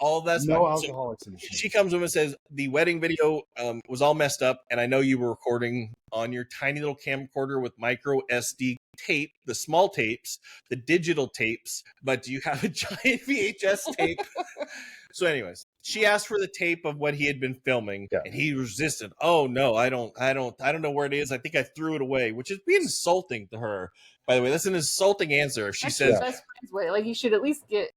All that's no fine. alcoholics. So she comes over and says the wedding video was all messed up, and I know you were recording on your tiny little camcorder with micro SD tape, the small tapes, the digital tapes, but do you have a giant VHS tape? So anyways, she asked for the tape of what he had been filming, and he resisted. Oh no, I don't know where it is. I think I threw it away, which is being insulting to her. By the way, that's an insulting answer. If she says, best friend's way. Like, you should at least get.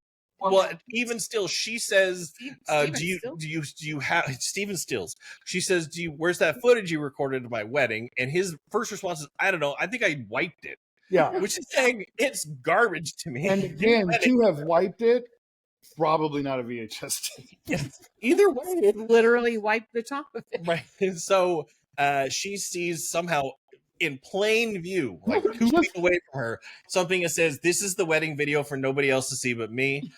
well, even still, she says, Steven do you have Steven Stills? She says, where's that footage you recorded at my wedding? And his first response is, I don't know. I think I wiped it. Yeah. Which is saying it's garbage to me. And again, to have wiped it, probably not a VHS tape. Either way, it literally wiped the top of it. Right. And so she sees somehow in plain view, like 2 feet away from her, something that says, this is the wedding video for nobody else to see but me.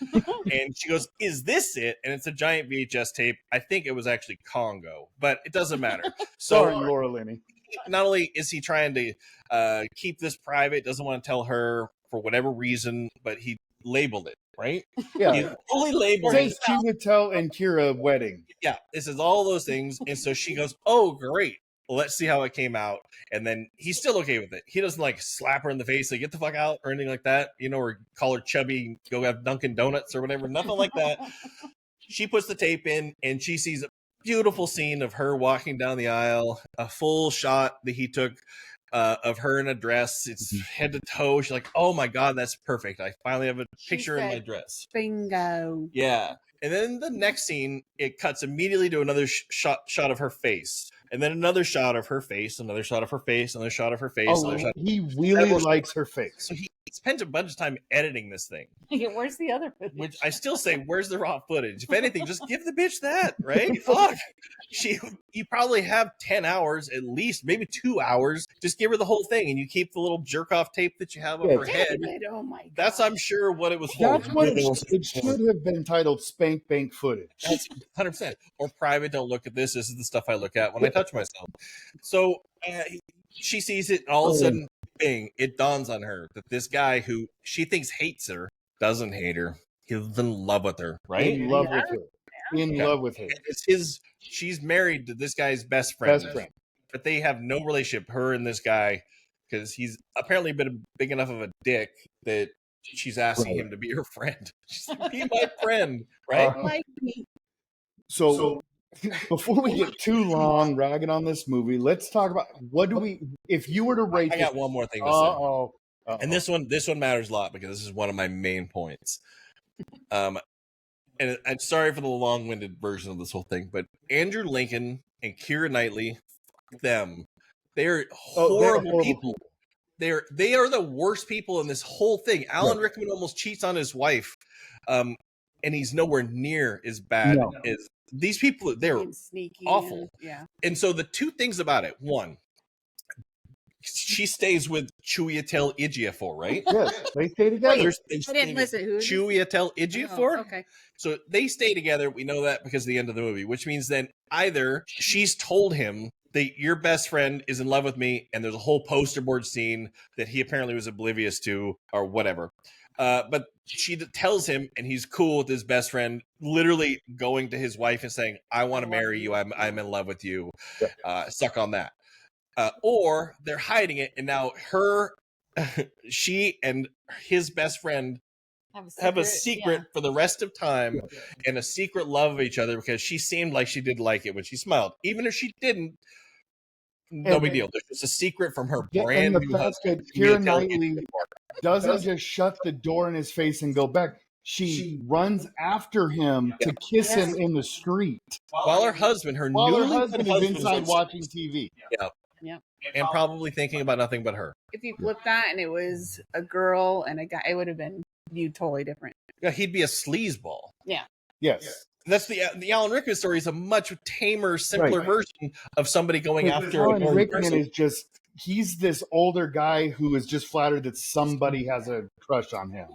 And she goes, is this it? And it's a giant VHS tape. I think it was actually Congo, but it doesn't matter. So Sorry, Laura Linney. Not only is he trying to keep this private, doesn't want to tell her for whatever reason, but he labeled it, right? Yeah. He fully labeled It it. says Chiwetel and Kira wedding. Yeah, this is all those things. And so she goes, oh, great. Well, let's see how it came out. And then he's still okay with it. He doesn't like slap her in the face, like, get the fuck out or anything like that, or call her chubby, go have Dunkin' Donuts or whatever. Nothing like that. She puts the tape in and she sees a beautiful scene of her walking down the aisle, a full shot that he took of her in a dress. It's head to toe. She's like, oh my God, that's perfect. I finally have a picture in my dress. Bingo. Yeah. And then the next scene, it cuts immediately to another shot of her face. And then another shot of her face, another shot of her face, another shot of her face. Oh, he really likes her face. So he spent a bunch of time editing this thing. Where's the other footage? Which I still say, where's the raw footage? If anything, just give the bitch that, right? Fuck. You probably have 10 hours at least, maybe 2 hours. Just give her the whole thing, and you keep the little jerk off tape that you have of her head. Oh my God. That's, I'm sure, what it was for. That's what it should have been titled Spank Bank Footage. That's 100%. Or private, don't look at this. This is the stuff I look at when I touch myself. So she sees it, and all of a sudden, bing, it dawns on her that this guy who she thinks hates her doesn't hate her. He's in love with her, right? In love with her. In love with her. It's she's married to this guy's best friend. But they have no relationship, her and this guy, because he's apparently been big enough of a dick that she's asking him to be her friend. She's like, be my friend, right? Like me. So before we get too long ragging on this movie, let's talk about if you were to rate I got one more thing to say. And this one matters a lot because this is one of my main points. And I'm sorry for the long-winded version of this whole thing, but Andrew Lincoln and Keira Knightley, them, they're horrible people. They are the worst people in this whole thing. Alan Rickman almost cheats on his wife, and he's nowhere near as bad as these people. They're sneaky, awful. Yeah. And so the two things about it: one, she stays with Chiwetel Ejiofor, right? Yes, they stay together. I didn't listen. Who? Chiwetel Ejiofor. Oh, okay. So they stay together. We know that because of the end of the movie, which means then either she's told him that your best friend is in love with me, and there's a whole poster board scene that he apparently was oblivious to, or whatever. But she tells him, and he's cool with his best friend, literally going to his wife and saying, "I want to marry you. I'm in love with you. Suck on that." Or they're hiding it, and now she and his best friend have a secret for the rest of time, and a secret love of each other because she seemed like she did like it when she smiled. Even if she didn't, no big deal. There's just a secret from her brand new husband. Keira Knightley doesn't just shut the door in his face and go back. She runs after him to kiss him in the street. While her husband, her husband is inside watching TV. Yeah. And probably thinking about nothing but her. If you flip that and it was a girl and a guy, it would have been viewed totally different. Yeah, he'd be a sleazeball. Yeah. Yes. That's the Alan Rickman story is a much tamer, simpler version of somebody going after Alan a Rickman is just he's this older guy who is just flattered that somebody has a crush on him.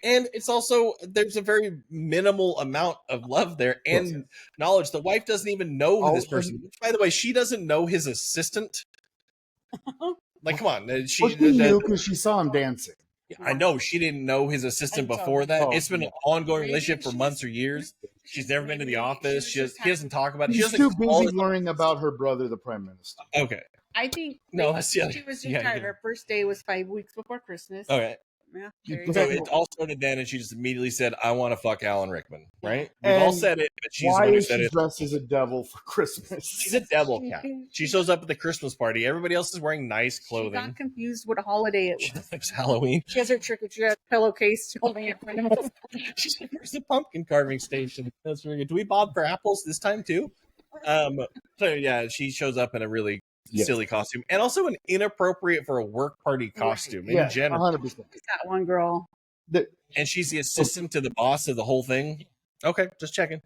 And it's also there's a very minimal amount of love there and knowledge. The wife doesn't even know who this person is. By the way, she doesn't know his assistant. Like, come on. She knew because she saw him dancing. I know she didn't know his assistant before that. It's been an ongoing relationship for months or years. She's never been to the office. He doesn't talk about it. She's too busy worrying about her brother, the prime minister. Okay. I think No, she was just tired. Her first day was 5 weeks before Christmas. Okay. Yeah. So it all started then, and she just immediately said, "I want to fuck Alan Rickman." Right? And We've all said it, but she's the why one who is said she it. dressed as a devil for Christmas? She's a devil cat. She shows up at the Christmas party. Everybody else is wearing nice She clothing. got confused what a holiday it She was. thinks Halloween. She has her trick or treat pillowcase holding it in front of us. She's like, "Where's the pumpkin carving station?" That's really good. Do we bob for apples this time too? So yeah, she shows up in a really silly costume, and also an inappropriate for a work party costume in general. 100%. She's that one girl. And she's the assistant to the boss of the whole thing. Okay, just checking.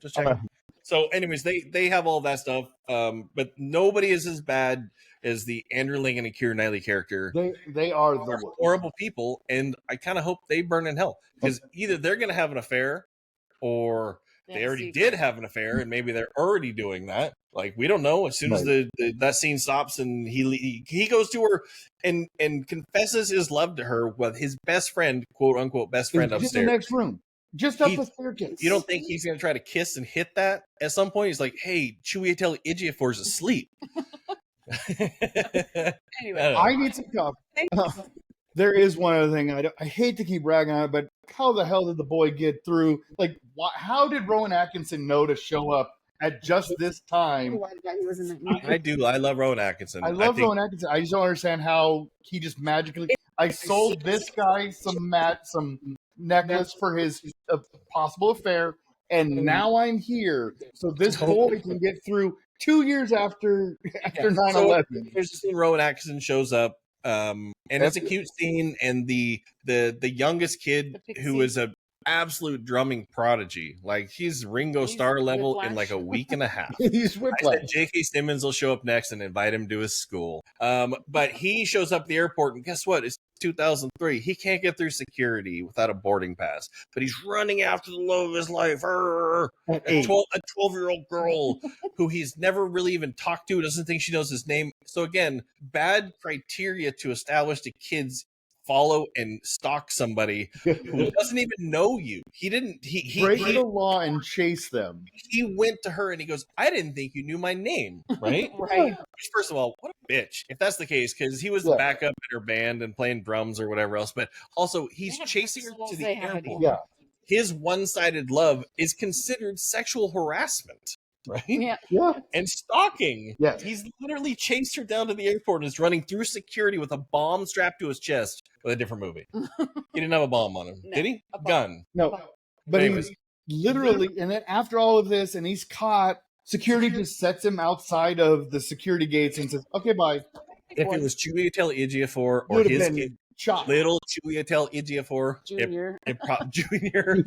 So, anyways, they have all that stuff, but nobody is as bad as the Andrew Lincoln and Keira Knightley character. They are They're horrible people, and I kind of hope they burn in hell, because either they're going to have an affair, or they already did have an affair, and maybe they're already doing that. Like, we don't know. As soon as that scene stops, and he goes to her and confesses his love to her with his best friend, quote unquote best friend, upstairs. Just in the next room. Just up the staircase. You don't think he's going to try to kiss and hit that at some point? He's like, "Hey, Chiwetel Ejiofor's asleep." Anyway, I need some coffee. There is one other thing. I hate to keep ragging on it, but how the hell did the boy get through? Like, how did Rowan Atkinson know to show up at just this time? I do. I love Rowan Atkinson. I love Rowan Atkinson. I just don't understand how he just magically. I sold this guy some necklace for his possible affair, and now I'm here. So this boy can get through 2 years after 9/11. There's a scene Rowan Atkinson shows up, and it's a cute scene. And the youngest kid, who is a absolute drumming prodigy, like he's Ringo Starr level in like a week and a half. He's Whiplash. I said J.K. Simmons will show up next and invite him to his school. But he shows up at the airport, and guess what? It's 2003. He can't get through security without a boarding pass, but he's running after the love of his life. A 12-year-old girl who he's never really even talked to, doesn't think she knows his name. So again, bad criteria to establish the kids follow and stalk somebody who doesn't even know you. He didn't. He break the law and chase them. He went to her and he goes, "I didn't think you knew my name." Right? Right. First of all, what a bitch. If that's the case, because he was the backup in her band and playing drums or whatever else. But also, he's chasing her to the airport. Yeah. His one-sided love is considered sexual harassment. Right? Yeah. And stalking. Yeah. He's literally chased her down to the airport and is running through security with a bomb strapped to his chest with a different movie. He didn't have a bomb on him. No, did he? a bomb. Gun. No. But he was literally, and then after all of this, and he's caught, security just sets him outside of the security gates and says, "Okay, bye." If it was Chiwetel Ejiofor or his kid, shot. Little Chiwetel Ejiofor, Junior. Junior,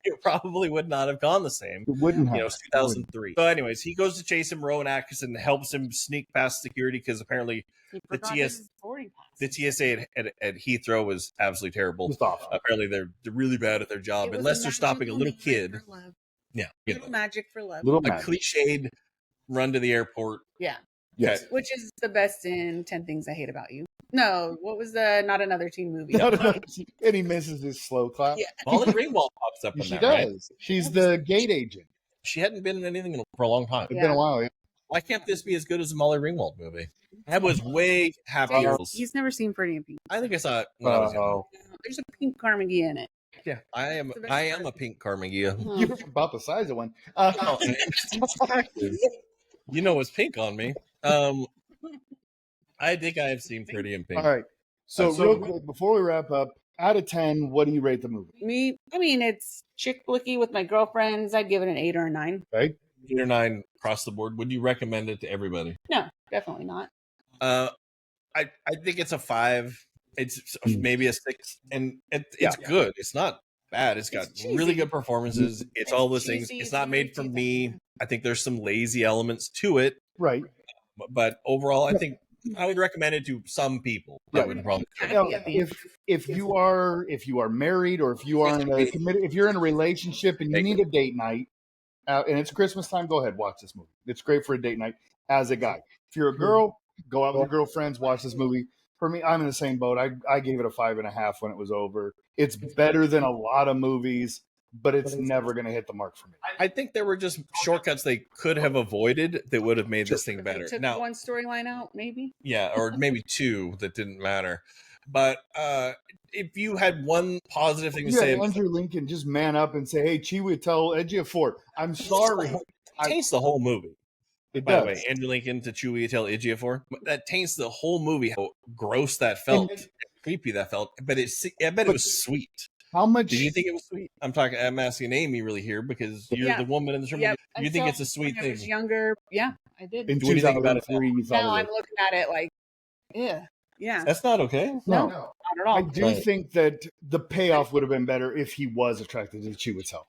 it probably would not have gone the same. It wouldn't have. You know, 2003. So, anyways, he goes to chase him. Rowan Atkinson helps him sneak past security because apparently the TSA at Heathrow was absolutely terrible. Just off. Apparently, they're really bad at their job unless they're stopping a little kid. Yeah, Little magic for love. Little a magic. cliched run to the airport. Yeah. Yes. Which is the best in 10 Things I Hate About You. No, what was the Not Another Teen movie? No. And he misses his slow clap. Yeah. Molly Ringwald pops up in She that, does. right? She's the gate agent. She hadn't been in anything for a long time. It's been a while. Yeah. Why can't this be as good as the Molly Ringwald movie? That was way happier. He's never seen Pretty in Pink. I think I saw it when I was young. There's a pink Carnegie in it. Yeah, I am a pink Carnegie. You're about the size of one. You know what's pink on me. I think I have seen Pretty in Pink. All right. So real quick, before we wrap up, out of 10, what do you rate the movie? I mean, it's chick flicky with my girlfriends. I'd give it an 8 or a 9. Right? 8 or 9 across the board. Would you recommend it to everybody? No, definitely not. I think it's a 5. It's maybe a 6, and it's good. It's not bad. It's got really good performances. It's all those things. It's not made for me. I think there's some lazy elements to it. Right. But overall, I think I would recommend it to some people. That would probably. If you are married, or if you are if you're in a relationship and you need a date night, and it's Christmas time, go ahead, watch this movie. It's great for a date night as a guy. If you're a girl, go out with your girlfriends, watch this movie. For me, I'm in the same boat. I gave it a 5.5 when it was over. It's better than a lot of movies, but it's never going to hit the mark for me. I think there were just shortcuts they could have avoided that would have made this thing If better. they took Now, one storyline out, maybe. yeah, or maybe two that didn't matter. But if you had one positive thing to Yeah, say, Andrew Lincoln just man up and say, "Hey, Chiwetel Ejiofor, I'm sorry." taints the whole movie. It By does. the way, Andrew Lincoln to Chiwetel Ejiofor, that taints the whole movie. How gross that felt, and creepy that felt. But I bet it was sweet. How much did you think it was sweet? I'm asking Amy really here because you're the woman in this room. Yeah. Do you think it's a sweet when thing? I was younger, yeah, I did. in What do you think about it 2003 you thought Now it I'm was? looking at it like, yeah. That's not okay. No, not at all. I do think that the payoff would have been better if he was attracted to Chiwetel.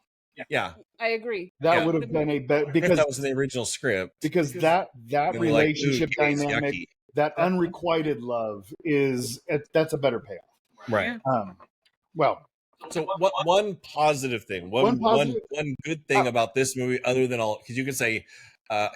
Yeah, I agree. That Yeah. would have been a better if because that was in the original script. because that you'd be like, relationship "Ooh, Kay's dynamic, yucky." that unrequited love that's a better payoff. Right. Well, So what one positive thing, one good thing about this movie, other than all, because you could say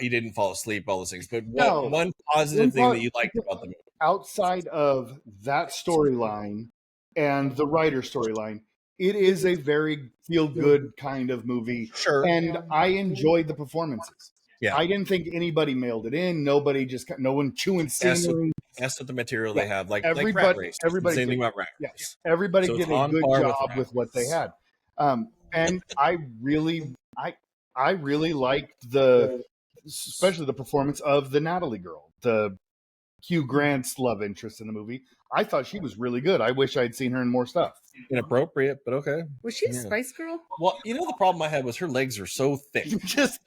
you didn't fall asleep, all those things, but one positive thing that you liked about the movie outside of that storyline and the writer storyline, it is a very feel-good kind of movie. Sure. And I enjoyed the performances. Yeah. I didn't think anybody mailed it in. No one chewing scenery. That's what the material they have, like Rat Race. Everybody Same did. thing about Rat Yeah. Race. Everybody So did it's a on good par job with what they had. And I really liked especially the performance of the Natalie girl, the Hugh Grant's love interest in the movie. I thought she was really good. I wish I'd seen her in more stuff. Inappropriate, but okay. Was she a Spice Girl? Well, the problem I had was her legs were so thick. Just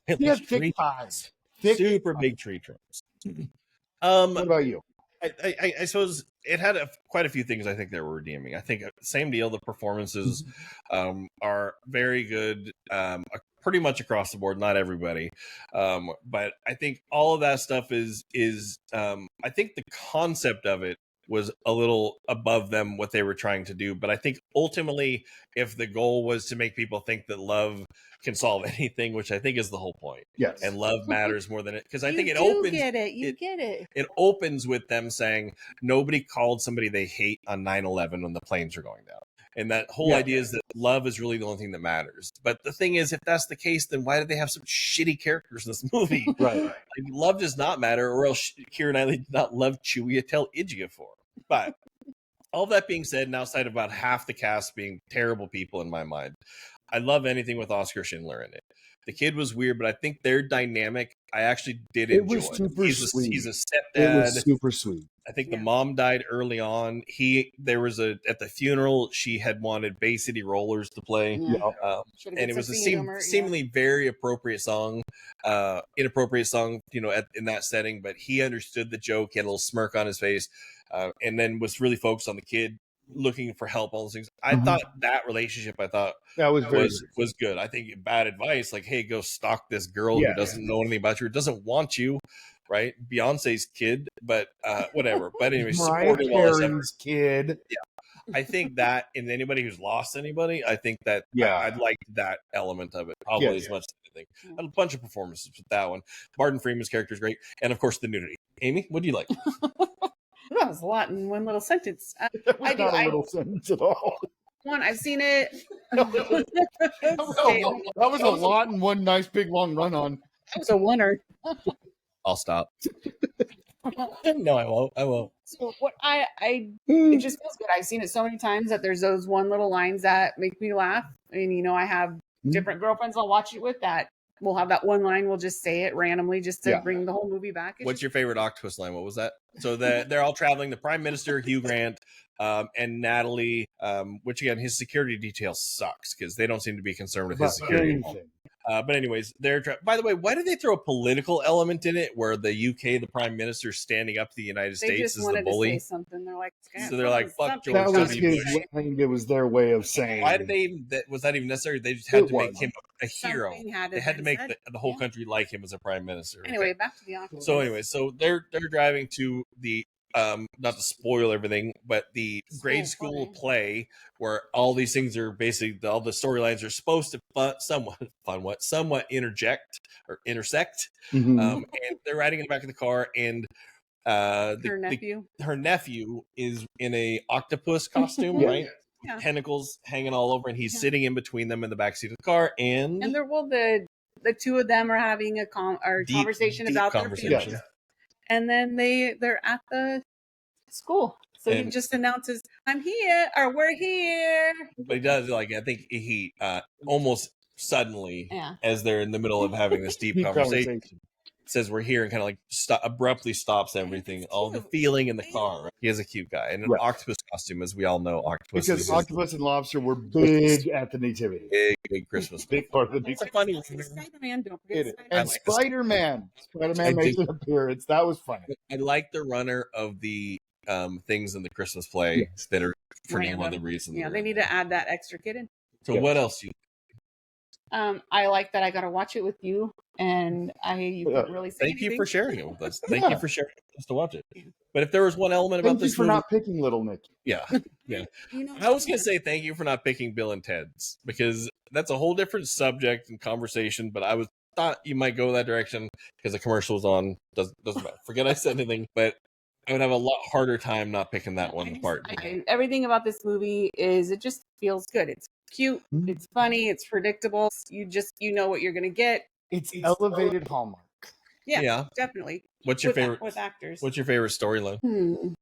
It she was had thick tree thighs. super big tree trunks. What about you? I suppose it had quite a few things I think that were redeeming. I think same deal. The performances are very good, pretty much across the board. Not everybody, but I think all of that stuff is. I think the concept of it was a little above them what they were trying to do. But I think ultimately, if the goal was to make people think that love can solve anything, which I think is the whole point, Yes. and love matters more than it, because I think it You opens. get it. You get it. It opens with them saying nobody called somebody they hate on 9/11 when the planes are going down. And that whole idea is that love is really the only thing that matters. But the thing is, if that's the case, then why did they have some shitty characters in this movie? Right. Like, love does not matter, or else Keira Knightley did not love Chiwetel Ejiofor. But all that being said, and outside of about half the cast being terrible people in my mind, I love anything with Oscar Schindler in it. The kid was weird, but I think their dynamic, I actually did enjoy. Was super sweet. He's a stepdad. It was super sweet. I think the mom died early on. There was at the funeral, she had wanted Bay City Rollers to play. Yeah. And it was a seemingly very appropriate song, inappropriate song, in that setting, but he understood the joke. He had a little smirk on his face, and then was really focused on the kid looking for help, all those things. I thought that relationship, that was good. I think bad advice, like, hey, go stalk this girl who doesn't know anything about you, doesn't want you, right? Beyonce's kid, but whatever. But anyway, supportive Carey's kid. Yeah. I think that in anybody who's lost anybody, I think that I'd like that element of it probably as much as anything. A bunch of performances with that one. Martin Freeman's character is great, and of course the nudity. Amy, what do you like? That was a lot in one little sentence. That was not a little sentence at all. One, I've seen it. That was a lot in one nice big long run on. That was a winner. I'll stop. No, I won't. So what it just feels good. I've seen it so many times that there's those one little lines that make me laugh. And I have different girlfriends I'll watch it with that we'll have that one line, we'll just say it randomly just to bring the whole movie back. What's your favorite octopus line? What was that? So they're all traveling. The Prime Minister, Hugh Grant, and Natalie, which again, his security detail sucks because they don't seem to be concerned with his security. But anyways, by the way, why did they throw a political element in it where the UK, the Prime Minister, standing up to the United States is the bully? To say something. They're like, so they're like, fuck George W. Bush. I think it was their way of saying. Why did they? Was that even necessary? They just had to make him a hero. They had to make the whole country like him as a Prime Minister. Anyway, back to the octopus. So anyway, so they're driving to the not to spoil everything, but the grade school play where all these things are basically all the storylines are supposed to somewhat interject or intersect. And they're riding in the back of the car, and her nephew is in a octopus costume, right? tentacles hanging all over, and he's sitting in between them in the backseat of the car, and the two of them are having a conversation about their feelings. And then they're at the school. So he just announces, "I'm here," or "We're here." But he does, like, I think he almost suddenly, as they're in the middle of having this deep conversation, says "we're here" and kind of like abruptly stops everything, all the feeling in the car. Right? He is a cute guy in an octopus costume, as we all know. Octopus because octopus and lobster were big at the nativity. Big Christmas. Big part of the It's a funny. Spider-Man, don't it forget. and Spider-Man makes an appearance. That was funny. I like the runner of the things in the Christmas play that are for no other reason. Yeah, they need to add that extra kid in. So what else you? I like that I got to watch it with you, and you couldn't really say Thank anything. you for sharing it with us. Thank you for sharing us to watch it. But if there was one element about this for movie, not picking Little Nicky. Yeah. I was gonna say thank you for not picking Bill and Ted's, because that's a whole different subject and conversation. But I thought you might go that direction because the commercial was on. Doesn't matter. Forget I said anything, but I would have a lot harder time not picking that one apart. Everything about this movie it just feels good. It's cute, it's funny, it's predictable. You know what you're gonna get. It's elevated Hallmark. Yeah, definitely. What's your favorite with actors? What's your favorite storyline?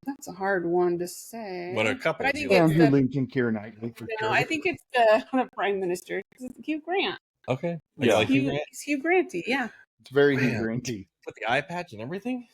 That's a hard one to say. What a couple. I think Andrew Lincoln, Keira Knightley for sure. I think it's the Prime Minister, because it's Hugh Grant. Okay. Like Hugh Grant? It's Hugh Granty, yeah. It's very Hugh Granty. With the eye patch and everything.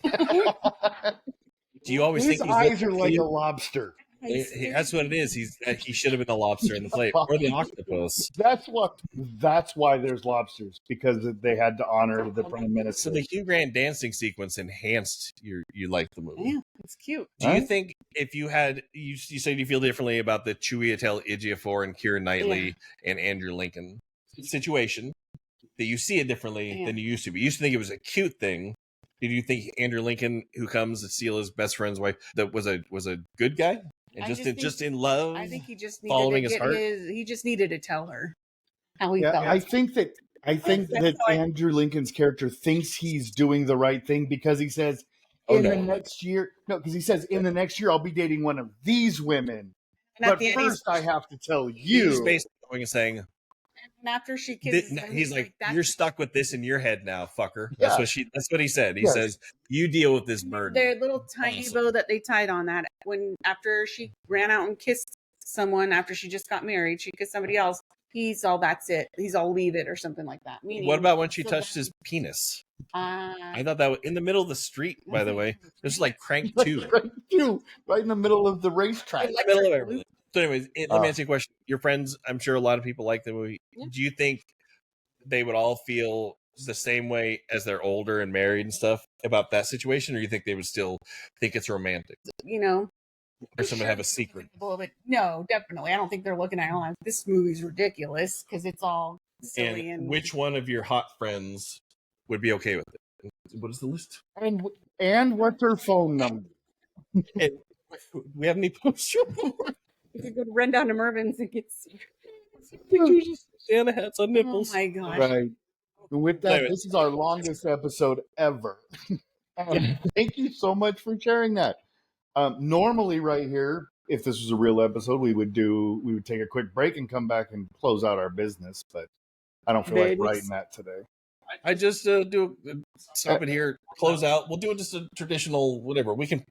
Do you always His think eyes are like a lobster? That's what it is. He should have been the lobster in the plate, or the octopus. That's why there's lobsters, because they had to honor the Prime Minister. So the Hugh Grant dancing sequence enhanced you like the movie. Yeah, it's cute. Do you think if you had you said you feel differently about the Chiwetel Ejiofor and Keira Knightley and Andrew Lincoln situation, that you see it differently than you used to? But you used to think it was a cute thing. Did you think Andrew Lincoln, who comes to steal his best friend's wife, that was a good guy? And just in love. I think he just needed following to his heart. He just needed to tell her how he felt. I think that Andrew Lincoln's character thinks he's doing the right thing, because he says in the next year I'll be dating one of these women. But first I have to tell you. He's basically going and saying, and after she kisses him, he's like, "You're stuck with this in your head now, fucker." That's what he said. He says, "You deal with this burden." Their little tiny bow that they tied on that after she ran out and kissed someone after she just got married, she kissed somebody else. He's all, "That's it. He's all, leave it," or something like that. Meaning, what about when she touched his penis? I thought that was in the middle of the street. By the way, this is like Crank 2, right in the middle of the racetrack, in the middle of everything. So, anyways, let me ask you a question. Your friends, I'm sure a lot of people like the movie. Yeah. Do you think they would all feel the same way as they're older and married and stuff about that situation, or do you think they would still think it's romantic? Or someone have a secret? No, definitely. I don't think they're looking at it like, this movie's ridiculous, because it's all silly. And which one of your hot friends would be okay with it? What is the list? And what's her phone number? We have any poster? You could go run down to Mervin's and get pictures of Santa hats on nipples. Oh my gosh. Right. And with that, this is our longest episode ever. Thank you so much for sharing that. Normally right here, if this was a real episode, we would take a quick break and come back and close out our business, but I don't feel like writing that today. I just stop it here, close out. We'll do just a traditional whatever. We can